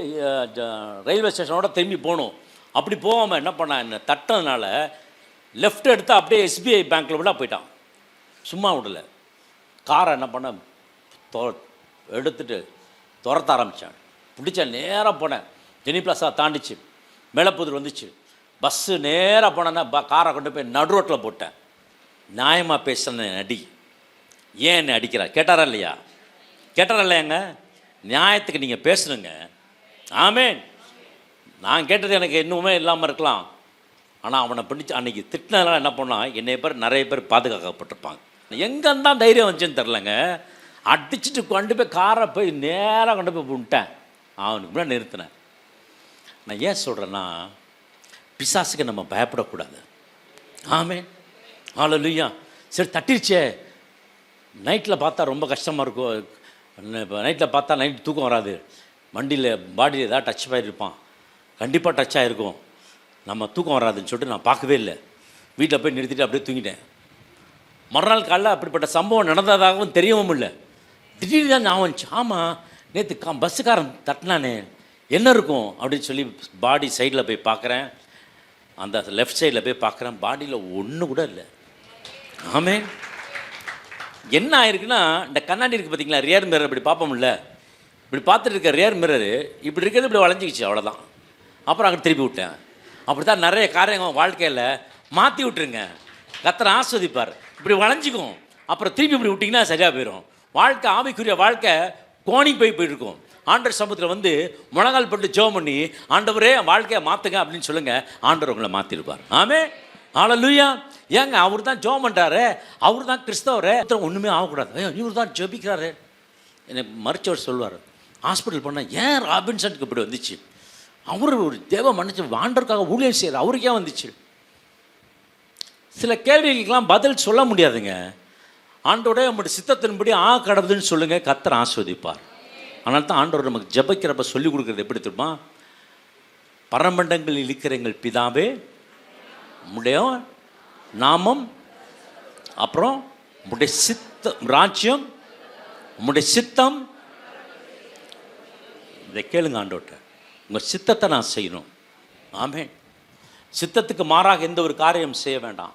ரயில்வே ஸ்டேஷனோட திரும்பி போகணும். அப்படி போகாமல் என்ன பண்ணான், என்ன தட்டினதுனால லெஃப்ட் எடுத்து அப்படியே SBI பேங்க்கில் விட போயிட்டான். சும்மா விடலை. காரை என்ன பண்ண எடுத்துட்டு துரத்த ஆரம்பித்தான். பிடிச்ச நேராக போனேன். ஜெனி பிளாஸா தாண்டிச்சு, மேலப்புதூர் வந்துச்சு. பஸ்ஸு நேராக போனேன்னா காரை கொண்டு போய் நடு ரோட்டில் போட்டேன். நியாயமாக பேசின நடி ஏன் என்னை அடிக்கிறார் கேட்டாரா இல்லையா? கேட்டாரா இல்லையாங்க? நியாயத்துக்கு நீங்கள் பேசணுங்க. ஆமென். நான் கேட்டது எனக்கு இன்னுமே இல்லாமல் இருக்கலாம். ஆனால் அவனை பிடிச்சி அன்றைக்கி திட்டினதெல்லாம் என்ன பண்ணால் என்னை பேர் நிறைய பேர் பாதுகாக்கப்பட்டிருப்பாங்க. எங்கே தான் தைரியம் வந்துச்சுன்னு தெரிலங்க. அடிச்சுட்டு கொண்டு போய் காரை போய் நேராக கொண்டு போய் விட்டேன். அவனுக்கு முன்னாடி நிறுத்தினேன். நான் ஏன் சொல்கிறேன்னா, பிசாசுக்கு நம்ம பயப்படக்கூடாது. ஆமென். ஹல்லேலூயா. சரி தட்டிருச்சே, நைட்டில் பார்த்தா ரொம்ப கஷ்டமாக இருக்கும். இப்போ நைட்டில் பார்த்தா நைட்டு தூக்கம் வராது. வண்டியில் பாடியில் ஏதாவது டச் ஆகிருப்பான், கண்டிப்பாக டச் ஆகிருக்கும். நம்ம தூக்கம் வராதுன்னு சொல்லிட்டு நான் பார்க்கவே இல்லை. வீட்டில் போய் நிறுத்திட்டு அப்படியே தூங்கிட்டேன். மறுநாள் காலையில் அப்படிப்பட்ட சம்பவம் நடந்ததாகவும் தெரியவும் இல்லை. திடீர்னு தான் ஞாபகம் வந்துச்சு. ஆமாம், நேற்று பஸ்ஸுக்காரன் தட்டினானே, என்ன இருக்கும் அப்படின்னு சொல்லி பாடி சைடில் போய் பார்க்குறேன். அந்த லெஃப்ட் சைடில் போய் பார்க்குறேன், பாடியில் ஒன்று கூட இல்லை. ஆமென். என்ன ஆயிருக்குன்னா, இந்த கண்ணாடி இருக்குது பார்த்தீங்களா, ரியர் மிரர், இப்படி பார்ப்போம்ல, இப்படி பார்த்துட்டு இருக்க ரியர் மிரரு இப்படி இருக்கிறது இப்படி வளைஞ்சிக்கிச்சு, அவ்வளோதான். அப்புறம் அங்கே திருப்பி விட்டேன். அப்படி தான் நிறைய காரியங்கள் வாழ்க்கையில் மாற்றி விட்டுருங்க, கர்த்தர் ஆஸ்வதிப்பார். இப்படி வளைஞ்சிக்கும், அப்புறம் திருப்பி இப்படி விட்டிங்கன்னா சரியாக போயிடும். வாழ்க்கை, ஆவிக்குரிய வாழ்க்கை கோணி போயிருக்கும். ஆண்டவர் சமூகத்தில் வந்து முழங்கால் போட்டு ஜெபம் பண்ணி, ஆண்டவரே வாழ்க்கையை மாற்றுங்க அப்படின்னு சொல்லுங்கள், ஆண்டவர் உங்களை மாற்றிருப்பார். ஆமென். ஹல்லேலூயா. ஏங்க, அவர் தான் ஜெபம் பண்ணுறாரு, அவர் தான் கிறிஸ்தவரே, ஒன்றுமே ஆகக்கூடாது. ஐயோ, இவர் தான் ஜெபிக்கிறாரு. எனக்கு மறிச்சவர் சொல்லுவார், ஹாஸ்பிட்டல் போனால் ஏன் ராபின்சனுக்கு இப்படி வந்துச்சு, அவர் ஒரு தேவ மனுஷன் ஆண்டவருக்காக ஊழியம் செய்கிறார், அவருக்கே வந்துச்சு. சில கேள்விகளுக்கெல்லாம் பதில் சொல்ல முடியாதுங்க. ஆண்டோடைய நம்முடைய சித்தத்தின்படி கடவுதுன்னு சொல்லுங்கள், கர்த்தர் ஆஸ்வதிப்பார். அதனால தான் ஆண்டவர் நமக்கு ஜெபிக்கிறப்ப சொல்லிக் கொடுக்குறது எப்படி தெரியுமா? பரமண்டங்களில் இருக்கிற எங்கள் பிதாவே, உம்முடைய நாமம், அப்புறம் உம்முடைய சித்தம், ராஜ்யம், உம்முடைய சித்தம். இதை கேளுங்க ஆண்டவர்கிட்ட, உங்கள் சித்தத்தை நான் செய்யணும். ஆமென். சித்தத்துக்கு மாறாக எந்த ஒரு காரியம் செய்ய வேண்டாம்.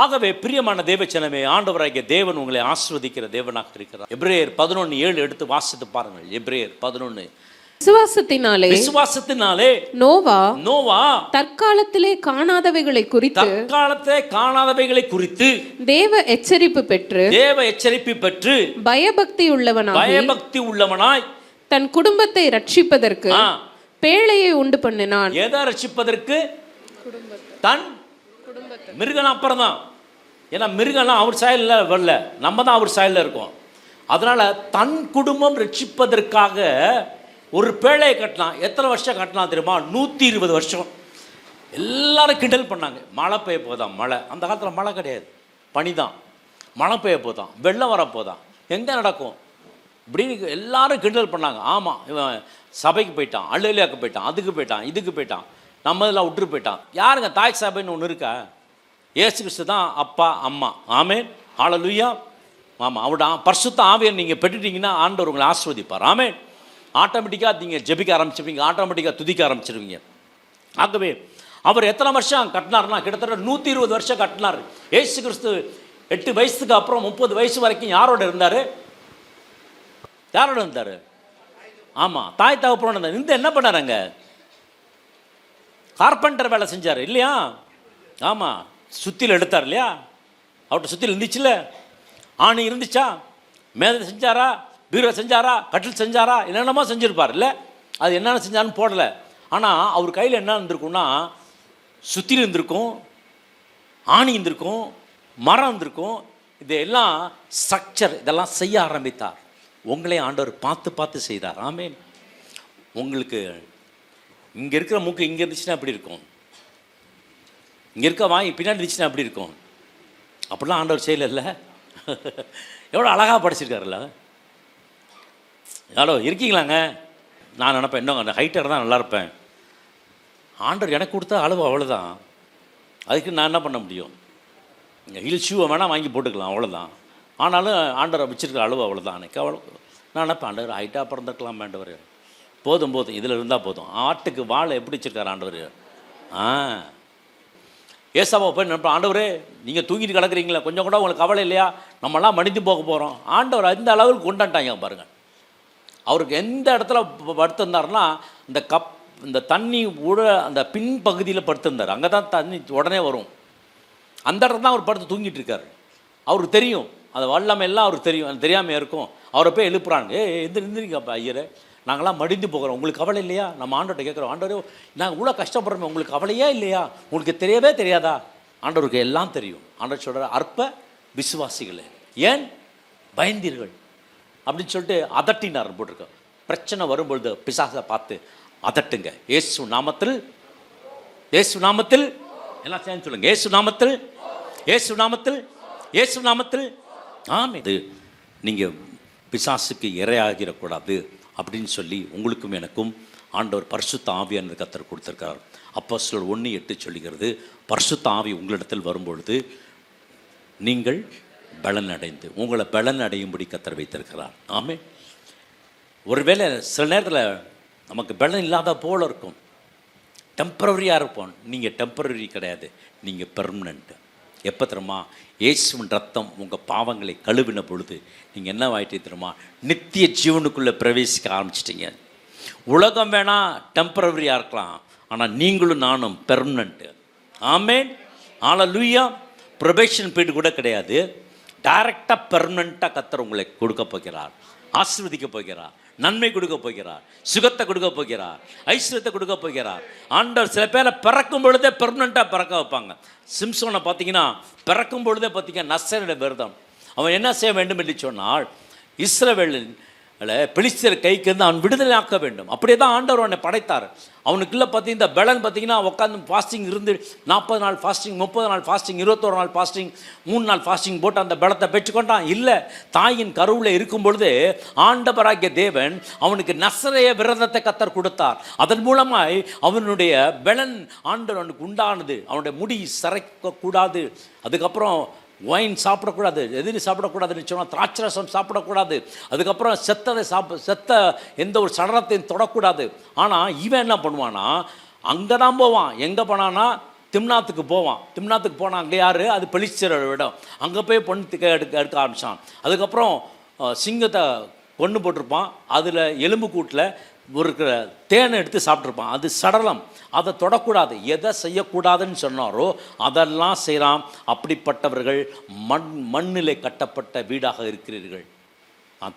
ஆகவே பிரியமான தேவச்சனமே, ஆண்டவராகிய தேவன் உங்களை ஆசீர்வதிக்கிற தேவனாக இருக்கிறார். எபிரேயர் 11:7 எடுத்து வாசித்து பாருங்கள். எபிரேயர் 11. விசுவாசத்தினாலே நோவா தற்காலத்திலே காணாதவைகளை குறித்து தேவ எச்சரிப்பு பெற்று பயபக்தி உள்ளவனாய் தன் குடும்பத்தை ரட்சிப்பதற்கு பேழையை உண்டு பண்ணினான். எதை ரட்சிப்பதற்கு? தன் மிருகன். அப்புறம் தான், ஏன்னா மிருகம்லாம் அவர் சாயலில் வரல, நம்ம தான் அவர் சாயலில் இருக்கோம். அதனால தன் குடும்பம் ரட்சிப்பதற்காக ஒரு பேழையை கட்டினான். எத்தனை வருஷம் கட்டினான் தெரியுமா? 120 வருஷம். எல்லாரும் கிண்டல் பண்ணாங்க. மழை பெய்ய போதான், மழை. அந்த காலத்தில் மழை கிடையாது, பனி தான். மழை பெய்ய போதான், வெள்ளம் வரப்போதான், எங்கே நடக்கும் இப்படின்னு எல்லாரும் கிண்டல் பண்ணாங்க. ஆமாம், இவன் சபைக்கு போயிட்டான், அள்ளியாக்கு போயிட்டான், அதுக்கு போயிட்டான், இதுக்கு போயிட்டான், நம்ம இதெல்லாம் விட்டுட்டு போயிட்டான். யாருங்க தாய் சபைன்னு ஒன்று இருக்கா? இயேசு கிறிஸ்து தான் அப்பா அம்மா. ஆமென். ஹல்லேலூயா. ஆமாம், அவரோட பரிசுத்த ஆவியை நீங்கள் பெற்றுட்டீங்கன்னா ஆண்டவர் உங்களை ஆசீர்வதிப்பார். ஆமென். ஆட்டோமேட்டிக்காக நீங்கள் ஜெபிக்க ஆரம்பிச்சிருவீங்க, ஆட்டோமேட்டிக்காக துதிக்க ஆரம்பிச்சிருவீங்க. ஆகவே அவர் எத்தனை வருஷம் கட்டினார்னா, கிட்டத்தட்ட 120 வருஷம் கட்டினார். இயேசு கிறிஸ்து 8 வயசுக்கு அப்புறம் 30 வயசு வரைக்கும் யாரோட இருந்தார்? ஆமாம், தாய் தகப்பனோட இருந்தார். இந்த என்ன பண்ணாருங்க? கார்பெண்டர் வேலை செஞ்சார் இல்லையா? ஆமாம், சுத்தியில் எடுத்தார் இல்லையா? அவர்கிட்ட சுத்தியில் இருந்துச்சுல்ல, ஆணி இருந்துச்சா? மேதை செஞ்சாரா? பீரோ செஞ்சாரா? கட்டில் செஞ்சாரா? என்னென்னமோ செஞ்சுருப்பார் இல்லை? அது என்னென்ன செஞ்சாருன்னு போடலை. ஆனால் அவர் கையில் என்ன இருந்திருக்குன்னா, சுத்தியில் இருந்திருக்கும், ஆணி இருந்திருக்கும், மரம் இருந்திருக்கும். இதெல்லாம் ஸ்ட்ரக்சர், இதெல்லாம் செய்ய ஆரம்பித்தார். உங்களே ஆண்டவர் பார்த்து செய்தார். ஆமென். உங்களுக்கு இங்கே இருக்கிற மூக்கு இங்கே இருந்துச்சுன்னா அப்படி இருக்கும், இங்கே இருக்க வாங்கி பின்னாடி இருந்துச்சுன்னா அப்படி இருக்கும். அப்படிலாம் ஆண்டவர் செய்யலைல்ல? எவ்வளோ அழகாக படிச்சிருக்காருல்ல? ஹலோ, இருக்கீங்களாங்க? நான் நினப்பேன், இன்னும் அந்த ஹைட்டர் தான் நல்லா இருப்பேன். ஆண்டவர் எனக்கு கொடுத்த அளவு அவ்வளோதான். அதுக்கு நான் என்ன பண்ண முடியும்? ஹீல் ஷூவை வேணால் வாங்கி போட்டுக்கலாம், அவ்வளோதான். ஆனாலும் ஆண்டவர் வச்சிருக்கிற அளவு அவ்வளோதான். எனக்கு அவ்வளோ நான் நினைப்பேன், ஆண்டவர் ஹைட்டாக பிறந்துருக்கலாம் ஆண்டவர், போதும் இதில் இருந்தால் போதும். ஆட்டுக்கு வாழை எப்படி வச்சிருக்காரு ஆண்டவர்? ஏசாவை போய் நினைப்பேன், ஆண்டவரே நீங்கள் தூங்கிட்டு கிடக்குறீங்களா, கொஞ்சம் கூட உங்களுக்கு கவலை இல்லையா? நம்மளாம் மடித்து போக போகிறோம். ஆண்டவர் அந்த அளவுக்கு கொண்டாட்டாங்க பாருங்கள். அவருக்கு எந்த இடத்துல படுத்திருந்தாருன்னா, இந்த தண்ணி அந்த பின்பகுதியில் படுத்திருந்தார். அங்கே தான் தண்ணி உடனே வரும். அந்த இடத்துல தான் அவர் படுத்து தூங்கிட்டு இருக்கார். அவருக்கு தெரியும் அந்த வல்லமை எல்லாம் அவருக்கு தெரியும், தெரியாமல் இருக்கும். அவரை போய் எழுப்புறாங்க, எந்திரிங்கப்பா ஐயரே, நாங்களாம் மடிந்து போகிறோம், உங்களுக்கு கவலை இல்லையா? நம்ம ஆண்டவர்கிட்ட கேட்குறோம், ஆண்டவரே நாங்கள் இவ்வளோ கஷ்டப்படுறோமே, உங்களுக்கு கவலையே இல்லையா? உங்களுக்கு தெரியவே தெரியாதா? ஆண்டவருக்கு எல்லாம் தெரியும். ஆண்டவர் சொல்கிற அற்ப விசுவாசிகளே ஏன் பயந்தீர்கள் அப்படின்னு சொல்லிட்டு அதட்டினார் போட்டிருக்க. பிரச்சனை வரும்பொழுது பிசாசை பார்த்து அதட்டுங்க. இயேசு நாமத்தில், இயேசு நாமத்தில், எல்லாம் சேர்ந்து சொல்லுங்க, இயேசு நாமத்தில், இயேசு நாமத்தில், இயேசு நாமத்தில். ஆமே, இது நீங்கள் பிசாசுக்கு இரையாகிடக்கூடாது அப்படின்னு சொல்லி உங்களுக்கும் எனக்கும் ஆண்டவர் பரிசுத்த ஆவியான கர்த்தர் கொடுத்திருக்கிறார். அப்போஸ்தலர் 1:8 சொல்லுகிறது, பரிசுத்த ஆவி உங்களிடத்தில் வரும்பொழுது நீங்கள் பலன் அடைந்து, உங்களை பலன் அடையும்படி கர்த்தர் வைத்திருக்கிறார். ஆமே. ஒருவேளை சில நேரத்தில் நமக்கு பலன் இல்லாத போல இருக்கும், டெம்பரரியாக இருப்போம். நீங்கள் டெம்பரரி கிடையாது, நீங்கள் பெர்மனண்ட். எப்போ தெரியுமா? இயேசுவின் ரத்தம் உங்கள் பாவங்களை கழுவின பொழுது நீங்கள் என்ன ஆகிட்டே தெரியுமா? நித்திய ஜீவனுக்குள்ளே பிரவேசிக்க ஆரம்பிச்சிட்டிங்க. உலகம் வேணால் டெம்பரரியாக இருக்கலாம், ஆனால் நீங்களும் நானும் பெர்மனண்ட்டு. ஆமேன், ஹல்லேலூயா. ப்ரொபேஷன் பீரியட் கூட கிடையாது, டைரெக்டாக பெர்மனண்ட்டாக கர்த்தர் உங்களை கொடுக்க போகிறார், ஆசீர்வதிக்க போகிறார், நன்மை கொடுக்க போகிறார், சுகத்தை கொடுக்க போகிறார், ஐஸ்வர்யத்தை கொடுக்க போகிறார். ஆண்டவர் சில பேரை பிறக்கும் பொழுதே பெர்மனண்ட்டாக பிறக்க வைப்பாங்க. சிம்சோனை பார்த்தீங்கன்னா பிறக்கும் பொழுதே பார்த்தீங்கன்னா நசரேயுடைய விரதம். அவன் என்ன செய்ய வேண்டும் என்று சொன்னால், இஸ்ரவேலின் பெலிஸ்தியர் கைக்கு இருந்து அவன் விடுதலை ஆக்க வேண்டும். அப்படியே தான் ஆண்டவர் அவனை படைத்தார். அவனுக்குள்ளே பார்த்தீங்கன்னா இந்த பலன் பார்த்தீங்கன்னா உட்காந்து ஃபாஸ்டிங் இருந்து 40 நாள் ஃபாஸ்டிங், 30 நாள் ஃபாஸ்டிங், 21 நாள் ஃபாஸ்டிங், 3 நாள் ஃபாஸ்டிங் போட்டு அந்த பலத்தை பெற்றுக்கொண்டான். இல்லை, தாயின் கருவில் இருக்கும் பொழுது ஆண்டவராகிய தேவன் அவனுக்கு நசரேய விரதத்தை கர்த்தர் கொடுத்தார். அதன் மூலமாய் அவனுடைய பலன் ஆண்டவர் அவனுக்கு உண்டானது. அவனுடைய முடி சரைக்கக்கூடாது, அதுக்கப்புறம் ஒயின் சாப்பிடக்கூடாது, எதிரி சாப்பிடக்கூடாதுன்னு சொன்னால் திராட்சரசம் சாப்பிடக்கூடாது, அதுக்கப்புறம் செத்த எந்த ஒரு சடலத்தையும் தொடக்கூடாது. ஆனால் இவன் என்ன பண்ணுவானா, அங்கே தான் போவான். எங்கே போனான்னா திம்னாத்துக்கு போவான். திம்னாத்துக்கு போனால் அங்கே யார்? அது பெலிஸ்தியரோட இடம். அங்கே போய் பொண்ணு எடுக்க ஆரம்பித்தான். அதுக்கப்புறம் சிங்கத்தை கொண்டு போட்டிருப்பான், அதில் எலும்பு கூட்டில் இருக்கிற தேனை எடுத்து சாப்பிட்ருப்பான். அது சடலம், அதை தொடக்கூடாது. எதை செய்யக்கூடாதுன்னு சொன்னாரோ அதெல்லாம் செய்கிறான். அப்படிப்பட்டவர்கள் மண்ணிலே கட்டப்பட்ட வீடாக இருக்கிறீர்கள்.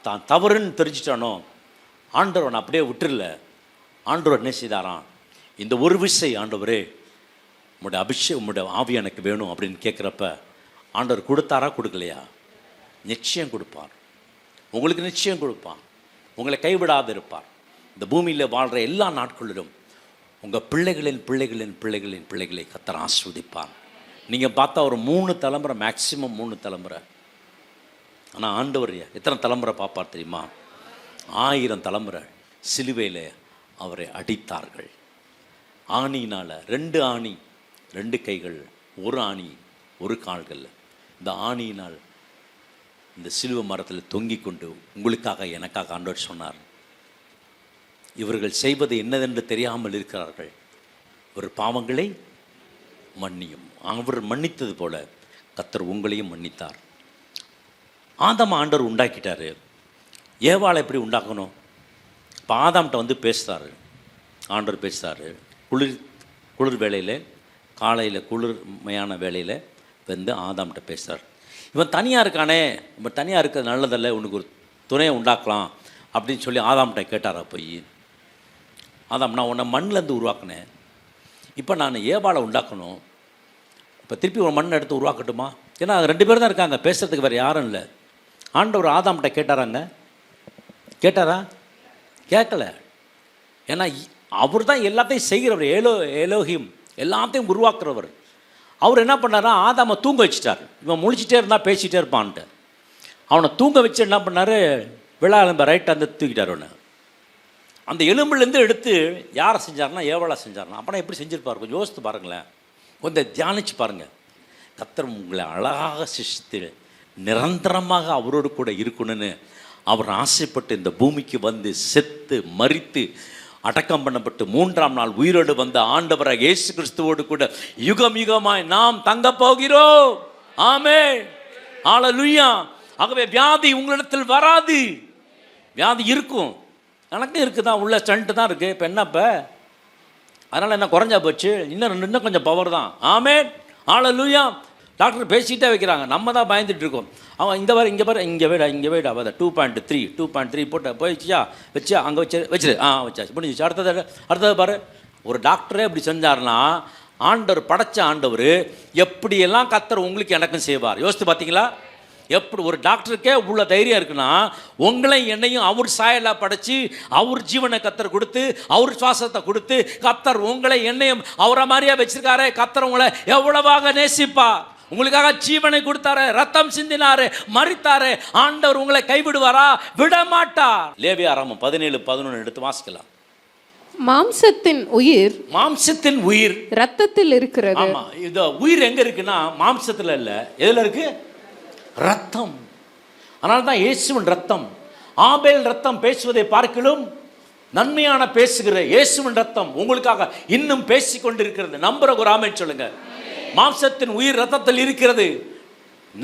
தான் தவறுன்னு தெரிஞ்சிட்டானோ ஆண்டவன் அப்படியே விட்டுருல. ஆண்டவர் என்ன செய்தாரான்? இந்த ஒரு விஷயம், ஆண்டவரே உங்களுடைய அபிஷேகம், உங்களுடைய ஆவி எனக்கு வேணும் அப்படின்னு கேட்குறப்ப ஆண்டவர் கொடுத்தாரா கொடுக்கலையா? நிச்சயம் கொடுப்பார். உங்களுக்கு நிச்சயம் கொடுப்பான். உங்களை கைவிடாது இருப்பார். இந்த பூமியில் வாழ்கிற எல்லா நாட்களிலும் உங்கள் பிள்ளைகளின் பிள்ளைகளின் பிள்ளைகளின் பிள்ளைகளை கர்த்தர் ஆசீர்வதிப்பார். நீங்கள் பார்த்தா ஒரு 3 தலைமுறை, மேக்சிமம் 3 தலைமுறை. ஆனால் ஆண்டவர் எத்தனை தலைமுறை பார்ப்பார் தெரியுமா? 1000 தலைமுறை. சிலுவையில் அவரை அடித்தார்கள் ஆணியினால். 2 ஆணி, 2 கைகள், 1 ஆணி, 1 கால்கள். இந்த ஆணியினால் இந்த சிலுவை மரத்தில் தொங்கிக் கொண்டு உங்களுக்காக எனக்காக ஆண்டவர் சொன்னார், இவர்கள் செய்வது என்னதென்று தெரியாமல் இருக்கிறார்கள், ஒரு பாவங்களை மன்னியும். அவர் மன்னித்தது போல கர்த்தர் உங்களையும் மன்னித்தார். ஆதாம் ஆண்டவர் உண்டாக்கிட்டார். ஏவாளை எப்படி உண்டாக்கணும்? இப்போ ஆதாம்கிட்ட வந்து பேசுகிறாரு, ஆண்டவர் பேசுகிறாரு. குளிர் வேளையில், காலையில் குளிர்மையான வேளையில் வந்து ஆதாம்கிட்ட பேசுகிறார். இவன் தனியாக இருக்கானே, இவன் தனியாக இருக்கிறது நல்லதல்ல, உனக்கு ஒரு துணையை உண்டாக்கலாம் அப்படின்னு சொல்லி ஆதாம்கிட்ட கேட்டாரா போய். ஆதாம், நான் உன்னை மண்ணிலேருந்து உருவாக்கினேன், இப்போ நான் ஏவாளை உண்டாக்கணும், இப்போ திருப்பி ஒரு மண்ணை எடுத்து உருவாக்கட்டுமா? ஏன்னா 2 பேர் தான் இருக்காங்க, பேசுகிறதுக்கு வேறு யாரும் இல்லை. ஆண்டவர் ஆதாம்கிட்ட கேட்டாராங்க? கேட்டாரா? கேட்கல. ஏன்னா அவர் தான் எல்லாத்தையும் செய்கிறவர், எலோஹிம், எல்லாத்தையும் உருவாக்குறவர். அவர் என்ன பண்ணாரா? ஆதாமை தூங்க வச்சுட்டார். இவன் முழிச்சிட்டே இருந்தால் பேசிகிட்டே இருப்பான்ட்டு அவனை தூங்க வச்சு என்ன பண்ணார்? விழா எலும்பை ரைட்டாக வந்து தூக்கிட்டார். ஒன்று அந்த எலும்புலேருந்து எடுத்து யாரை செஞ்சார்னா ஏவாளை செஞ்சார்னா. அப்போனா எப்படி செஞ்சுருப்பார்? கொஞ்சம் யோசித்து பாருங்களேன், கொஞ்சம் தியானிச்சு பாருங்கள். கர்த்தர் உங்களை அழகாக சிருஷ்டித்து நிரந்தரமாக அவரோடு கூட இருக்கணும்னு அவர் ஆசைப்பட்டு இந்த பூமிக்கு வந்து செத்து மரித்து அடக்கம் பண்ணப்பட்டு 3ஆம் நாள் உயிரோடு வந்த ஆண்டவராக இயேசு கிறிஸ்துவோடு கூட யுகம் யுகமாய் நாம் தங்க போகிறோம். ஆமென், ஹல்லேலூயா. ஆகவே வியாதி உங்களிடத்தில் வராது. வியாதி இருக்கும், எனக்கும் இருக்குதான், உள்ள ஸ்டண்ட் தான் இருக்குது. இப்போ என்னப்போ அதனால் என்ன குறைஞ்சா போச்சு? இன்னும் கொஞ்சம் பவர் தான். ஆமென், ஹல்லேலூயா. டாக்டர் பேசிக்கிட்டே வைக்கிறாங்க, நம்ம தான் பயந்துட்டு இருக்கோம். அவன் இந்த வாரம் இங்கே பாரு, இங்கே வேடா அதை 2.3 போட்ட போயிடுச்சியா, வச்சியா அங்கே வச்சிரு வச்சாச்சு, முடிஞ்சிச்சு. அடுத்தது பாரு. ஒரு டாக்டரே இப்படி செஞ்சாருன்னா ஆண்டவர் படைச்ச ஆண்டவர் எப்படியெல்லாம் கர்த்தர் உங்களுக்கு எனக்கும் செய்வார் யோசித்து பார்த்தீங்களா? எப்படி ஒரு டாக்டருக்கே உள்ள தைரியம் இருக்குன்னா, உங்களை என்னையும் அவர் சாயலாக படைச்சி அவர் ஜீவனை கர்த்தர் கொடுத்து அவர் சுவாசத்தை கொடுத்து கர்த்தர் உங்களை என்னையும் அவரை மாதிரியா வச்சிருக்காரு. கர்த்தர் உங்களை எவ்வளவாக நேசிப்பா, உங்களுக்காக ஜீவனை கொடுத்தாரு, ரத்தம் சிந்தினாரு, மரித்தாரு. ஆண்டவர் உங்களை கைவிடுவாரா? விட மாட்டார். லேவியாராமம் 17:11 எடுத்து வாசிக்கலாம். மாம்சத்தின் உயிர் ரத்தத்தில் இருக்கிறது. ஆமா, இது உயிர் எங்க இருக்குன்னா மாம்சத்துல இல்ல, எதுல இருக்கு? ரத்தம். அதனால தான் இயேசுவின் ரத்தம், ஆபேல் ரத்தம் பேசுவதை பார்க்கிலும் நன்மையான பேசுகிற இயேசுவின் ரத்தம் உங்களுக்காக இன்னும் பேசிக் கொண்டிருக்கிறது. நம்புற ஒரு ஆமென் சொல்லுங்க. மாம்சத்தின் உயிர் ரத்தத்தில் இருக்கிறது.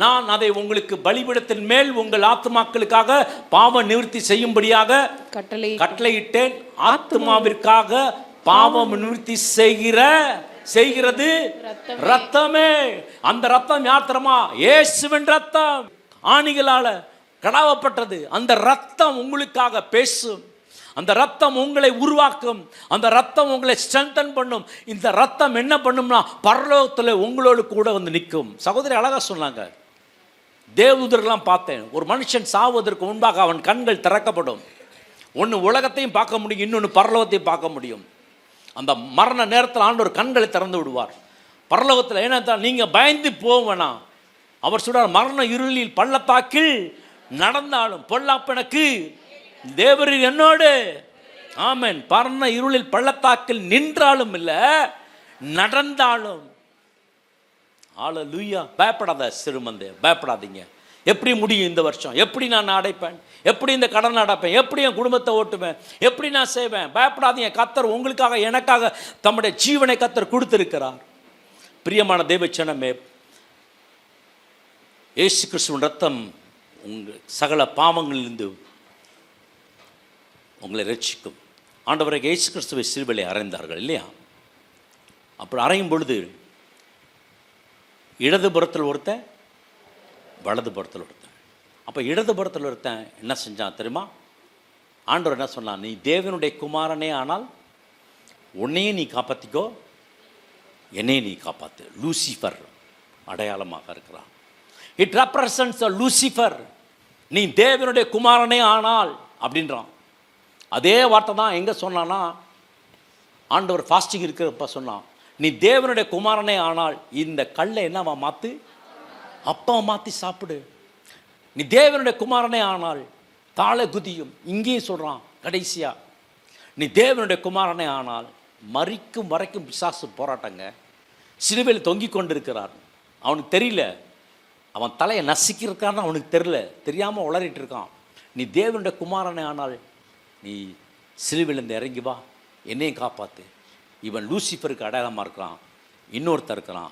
நான் அதை உங்களுக்கு பலிபீடத்தின் மேல் உங்கள் ஆத்துமாக்களுக்காக பாவ நிவர்த்தி செய்யும்படியாக கட்டளையிட்டேன். ஆத்துமாவிற்காக பாவம் நிவர்த்தி செய்கிறது ரத்தமே. அந்த ரத்தம் யார் தெரியுமா? இயேசுவின் ரத்தம், ஆணிகளால கடாவப்பட்டது. அந்த ரத்தம் உங்களுக்காக பேசும். அந்த ரத்தம் உங்களை உருவாக்கும். அந்த ரத்தம் உங்களை ஸ்ட்ரென்தன் பண்ணும். இந்த ரத்தம் என்ன பண்ணும்னா பரலோகத்தில் உங்களோடு கூட வந்து நிற்கும். சகோதரி அழகா சொன்னாங்க. தேவதூதர்கள்லாம் பார்த்தேன். ஒரு மனுஷன் சாவதற்கு முன்பாக அவன் கண்கள் திறக்கப்படும். ஒன்று உலகத்தையும் பார்க்க முடியும், இன்னொன்று பரலோகத்தையும் பார்க்க முடியும். அந்த மரண நேரத்தில் ஆண்டவர் கண்களை திறந்து விடுவார். பரலோகத்தில் ஏன்னா நீங்கள் பயந்து போவேணாம். அவர் சொல்றார், மரண இருளில் பள்ளத்தாக்கில் நடந்தாலும் பொல்லாப்பனுக்கு தேவரீர் என்னோடு. ஆமென். மரண இருளில் பள்ளத்தாக்கில் நின்றாலும் இல்லை, நடந்தாலும். ஹல்லேலூயா. பயப்படாத சிறுமந்தே, பயப்படாதீங்க. எப்படி முடியும் இந்த வருஷம்? எப்படி நான் அடைப்பேன்? எப்படி இந்த கடன் அடைப்பேன்? எப்படி என் குடும்பத்தை ஓட்டுவேன்? எப்படி நான் செய்வேன்? பயப்படாதீங்க. கர்த்தர் உங்களுக்காக எனக்காக தம்முடைய ஜீவனை கர்த்தர் கொடுத்திருக்கிறார். பிரியமான தேவச்சனமே, இயேசு கிறிஸ்துவின் ரத்தம் உங்கள் சகல பாவங்களிலிருந்து உங்களை ரட்சிக்கும். ஆண்டவராகிய இயேசு கிறிஸ்துவை சிலுவையிலே அறைந்தார்கள் இல்லையா? அப்படி அறையும் பொழுது இடதுபுறத்தில் ஒருத்தன், வலதுபுறத்தில் ஒருத்தன். அப்போ இடதுபுறத்தில் ஒருத்தன் என்ன செஞ்சான் தெரியுமா? ஆண்டவர் என்ன சொன்னான்? நீ தேவனுடைய குமாரனே ஆனால் உன்னையும் நீ காப்பாற்றிக்கோ, என்னையும் நீ காப்பாற்று. லூசிஃபர் அடையாளமாக இருக்கிறான். It represents Lucifer. நீ தேவனுடைய குமாரனே ஆனால் அப்படின்றான். அதே வார்த்தை தான் எங்கே சொன்னான்னா, ஆண்டவர் ஃபாஸ்டிங் இருக்கிறப்ப சொன்னான், நீ தேவனுடைய குமாரனே ஆனால் இந்த கல்லை என்னவா மாற்று, அப்பா மாற்றி சாப்பிடு. நீ தேவனுடைய குமாரனே ஆனால் தாழ குதியும். இங்கேயும் சொல்கிறான் கடைசியா, நீ தேவனுடைய குமாரனே ஆனால். மரிக்கும் வரைக்கும் பிசாசு போராட்டங்க. சிலுவையில் தொங்கி கொண்டு இருக்கிறார். அவனுக்கு தெரியல, அவன் தலையை நசுக்கியிருக்கான்னு அவனுக்கு தெரியல, தெரியாமல் உளறிட்டு இருக்கான். நீ தேவனுடைய குமாரனே ஆனால் நீ சிலுவையிலேருந்து இறங்கி வா, என்னையும் காப்பாற்று. இவன் லூசிஃபருக்கு அடையாளமாக இருக்கிறான். இன்னொருத்தர் இருக்கிறான்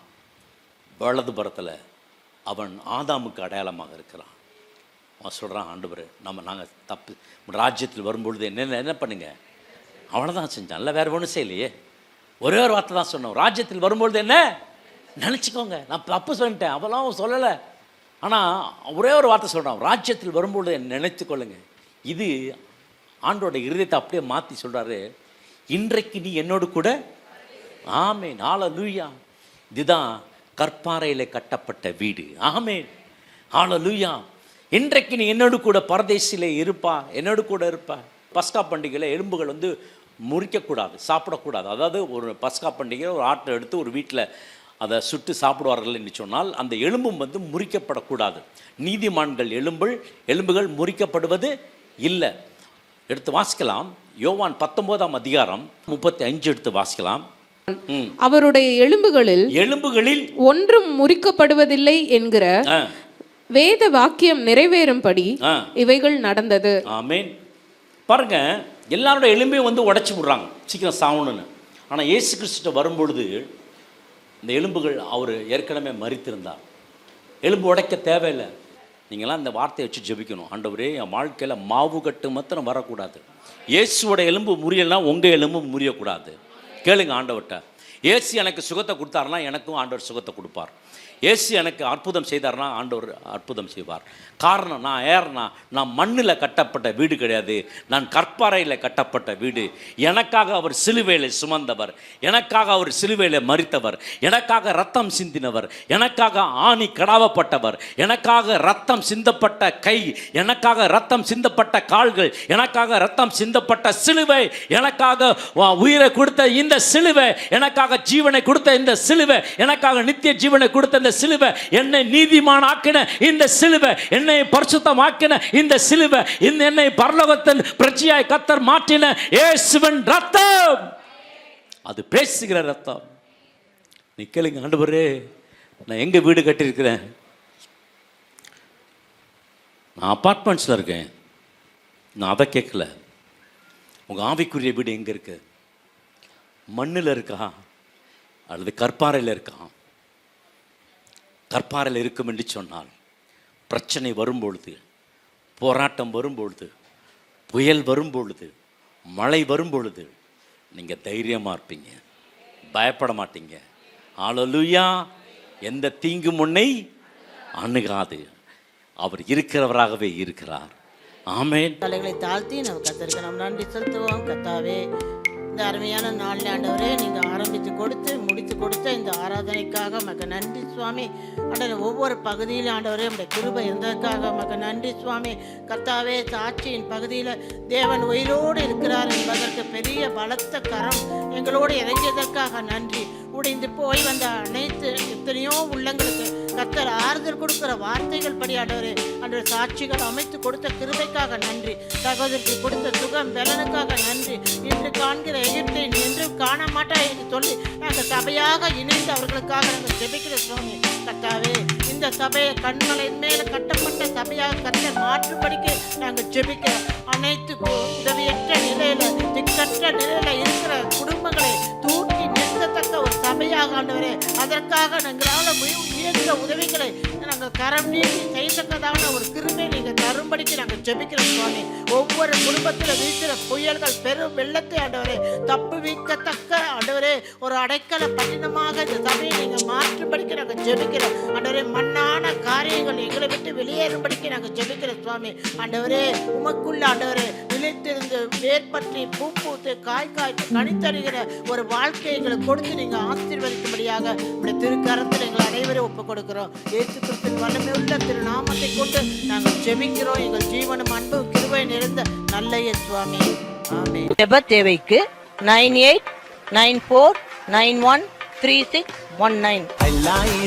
வலதுபுறத்தில், அவன் ஆதாமுக்கு அடையாளமாக இருக்கிறான். அவன் சொல்கிறான், ஆண்டவர் நாங்கள் தப்பு ராஜ்யத்தில் வரும்பொழுது என்ன பண்ணுங்க, அவ்வளோதான் செஞ்சான். இல்லை வேறு ஒன்றும் செய்யலையே, ஒரே ஒரு வார்த்தை தான் சொன்னோம். ராஜ்யத்தில் வரும்பொழுது என்ன நினச்சிக்கோங்க, நான் தப்பு சொல்லிட்டேன், அவெல்லாம் சொல்லலை. ஆனால் ஒரே ஒரு வார்த்தை சொல்கிறான், ராஜ்யத்தில் வரும்பொழுது நினைத்து கொள்ளுங்க. இது ஆண்டோட இருதயத்தை அப்படியே மாற்றி சொல்கிறாரு, இன்றைக்கு நீ என்னோடு கூட. ஆமேன். ஹல்லேலூயா. இதுதான் கற்பாறையில் கட்டப்பட்ட வீடு. ஆமேன். ஹல்லேலூயா. இன்றைக்கு நீ என்னோடு கூட பரதேசிலே இருப்பா, என்னோடு கூட இருப்பா. பஸ்கா பண்டிகையில் எலும்புகள் முறிக்கக்கூடாது, சாப்பிடக்கூடாது. அதாவது ஒரு பஸ்கா பண்டிகையில் ஒரு ஆட்டை எடுத்து ஒரு வீட்டில் அதை சுட்டு சாப்பிடுவார்கள் என்று சொன்னால் அந்த எலும்பும் முறிக்கப்படக்கூடாது. நீதிமான்கள் எலும்புகள் முறிக்கப்படுவது இல்லை. எடுத்து வாசிக்கலாம். யோவான் 19ஆம் அதிகாரம் 35 எடுத்து வாசிக்கலாம். அவருடைய எலும்புகளில் ஒன்றும் முறிக்கப்படுவதில்லை என்கிற வேத வாக்கியம் நிறைவேறும்படி இவைகள் நடந்தது. ஆமென். பாருங்க, எல்லாரோட எலும்பையும் உடைச்சி விடுறாங்க சீக்கிரம் சாவணும்னு. ஆனால் இயேசு கிறிஸ்துட்ட வரும்பொழுது இந்த எலும்புகள் அவர் ஏற்கனவே மரித்திருந்தார். எலும்பு உடைக்க தேவையில்லை. நீங்களாம் இந்த வார்த்தையை வச்சு ஜெபிக்கணும். ஆண்டவரே, என் வாழ்க்கையில் மாவு கட்டு மாத்திரம் வரக்கூடாது. இயேசுவோட எலும்பு முறியல்னா உங்கள் எலும்பு முறியக்கூடாது. கேளுங்க ஆண்டவர்கிட்ட. இயேசு எனக்கு சுகத்தை கொடுத்தாருன்னா எனக்கும் ஆண்டவர் சுகத்தை கொடுப்பார். இயேசு எனக்கு அற்புதம் செய்தார்னா ஆண்டவர் அற்புதம் செய்வார். காரணம், நான் யாருன்னா, நான் மண்ணில் கட்டப்பட்ட வீடு கிடையாது, நான் கற்பாறையில் கட்டப்பட்ட வீடு. எனக்காக அவர் சிலுவையில் சுமந்தவர், எனக்காக அவர் சிலுவையில் மரித்தவர், எனக்காக ரத்தம் சிந்தினவர், எனக்காக ஆணி கடாவப்பட்டவர், எனக்காக ரத்தம் சிந்தப்பட்ட கை, எனக்காக ரத்தம் சிந்தப்பட்ட கால்கள், எனக்காக ரத்தம் சிந்தப்பட்ட சிலுவை, எனக்காக உயிரை கொடுத்த இந்த சிலுவை, எனக்காக ஜீவனை கொடுத்த இந்த சிலுவை, எனக்காக நித்திய ஜீவனை கொடுத்த இந்த சிலுவை, என்னை நீதிமான் ஆக்கின இந்த சிலுவை, என்னை பரிசுத்தமாக்கின இந்த சிலுவை, என்னை பரலோகத்தில் பிரஜையாய் கர்த்தர் மாற்றின இயேசுவின் ரத்தம், அது பேசுகிற ரத்தம். நீ கேளுங்க, ஆண்டவரே நான் எங்க வீடு கட்டியிருக்கிறேன்? நான் அபார்ட்மெண்ட்ஸில் இருக்கேன். நான் அதை கேட்கல. உங்கள் ஆவிக்குரிய வீடு எங்கே இருக்கு? மண்ணில் இருக்கா அல்லது கற்பாறையில் இருக்கா? கற்பாறையில் இருக்கும் என்று சொன்னால், பிரச்சனை வரும்பொழுது, போராட்டம் வரும்பொழுது, புயல் வரும்பொழுது, மழை வரும்பொழுது நீங்கள் தைரியமாக இருப்பீங்க, பயப்பட மாட்டீங்க. ஹல்லேலூயா. எந்த தீங்கு முன்னை அணுகாது. அவர் இருக்கிறவராகவே இருக்கிறார். ஆமென். தலைகளை தாழ்த்தி நம்ம கர்த்தருக்கு நாம் நன்றி செலுத்துவோம். கர்த்தாவே, இந்த அருமையான நாளில் ஆண்டவரே நீங்கள் ஆரம்பித்து கொடுத்து முடித்து கொடுத்த இந்த ஆராதனைக்காக மக நன்றி சுவாமி. ஆண்டவரே, ஒவ்வொரு பகுதியில் ஆண்டவரே நம்முடைய கிருபை இருந்ததற்காக மக நன்றி சுவாமி. கர்த்தாவே, சாட்சியின் பகுதியில் தேவன் உயிரோடு இருக்கிறார் என்பதற்கு பெரிய பலத்த கரம் எங்களோடு இறங்கியதற்காக நன்றி. உடைந்து போய் வந்த அனைத்து எத்தனையோ உள்ளங்களுக்கு கர்த்தர் ஆறுதல் கொடுக்கிற வார்த்தைகள் படி ஆண்டவரே, ஆண்டவரே சாட்சிகள் அமைத்து கொடுத்த கிருபைக்காக நன்றி. சகோதரிக்கு கொடுத்த சுகம் பலனுக்காக நன்றி. இன்று காண்கிற எகிப்தை என்று காண மாட்டாய் என்று சொல்லி நாங்கள் சபையாக இணைந்து அவர்களுக்காக நாங்கள் ஜெபிக்கிற சுவாமி. கர்த்தாவே, இந்த சபையை கண்மலையின் மேல கட்டப்பட்ட சபையாக கர்த்தர் மாற்றும்படிக்கு நாங்கள் ஜெபிக்கிறோம். அனைத்து உதவியற்ற நிலையில, திக்கற்ற நிலையில இருக்கிற குடும்பங்களை தூக்கி நிறுத்தத்தக்க ஒரு சபையாக ஆண்டவரே, அதற்காக நாங்களால உயர்ந்த உதவிகளை நாங்கள் கரம் நீட்டி செய்யத்தக்கதான ஒரு கிருபை நீங்கள் தரும்படிக்கு நாங்கள் ஜெபிக்கிறோம் சுவாமி. ஒவ்வொரு குடும்பத்தில் வீசுகிற புயல்கள், பெரும் வெள்ளத்தை ஆண்டவரே தப்பு வீக்கத்தக்க ஆண்டவரே ஒரு அடைக்கல பட்டினமாக இந்த சபையை நீங்கள் மாற்றும்படிக்கு நாங்கள் ஜெபிக்கிறோம். ஆண்டவரே, மண்ணான காரியங்கள் எங்களை விட்டு வெளியேறும்படிக்கு நாங்கள் ஜெபிக்கிறோம் சுவாமி. ஆண்டவரே, உமக்குள்ள ஆண்டவரே நிலைத்திருந்து வேர்பற்றி பூப்பூத்து காய் காய்த்து கனித்தருகிற ஒரு வாழ்க்கையை எங்களுக்கு கொடுத்து நீங்கள் ஆசீர்வதிக்கும்படியாக உடைய திருக்கரத்தில் எங்கள் அனைவரும் ஒப்புக் கொடுக்கிறோம். இயேசு கிறிஸ்துவின் வல்லமை உள்ள திருநாமத்தை கொண்டு நாங்கள் ஜெபிக்கிறோம். எங்கள் ஜீவனும் அன்பு கிருபை நிறைந்த நல்ல சுவாமி. ஆமென். ஜெப தேவைக்கு 9894913619. എല്ലാരും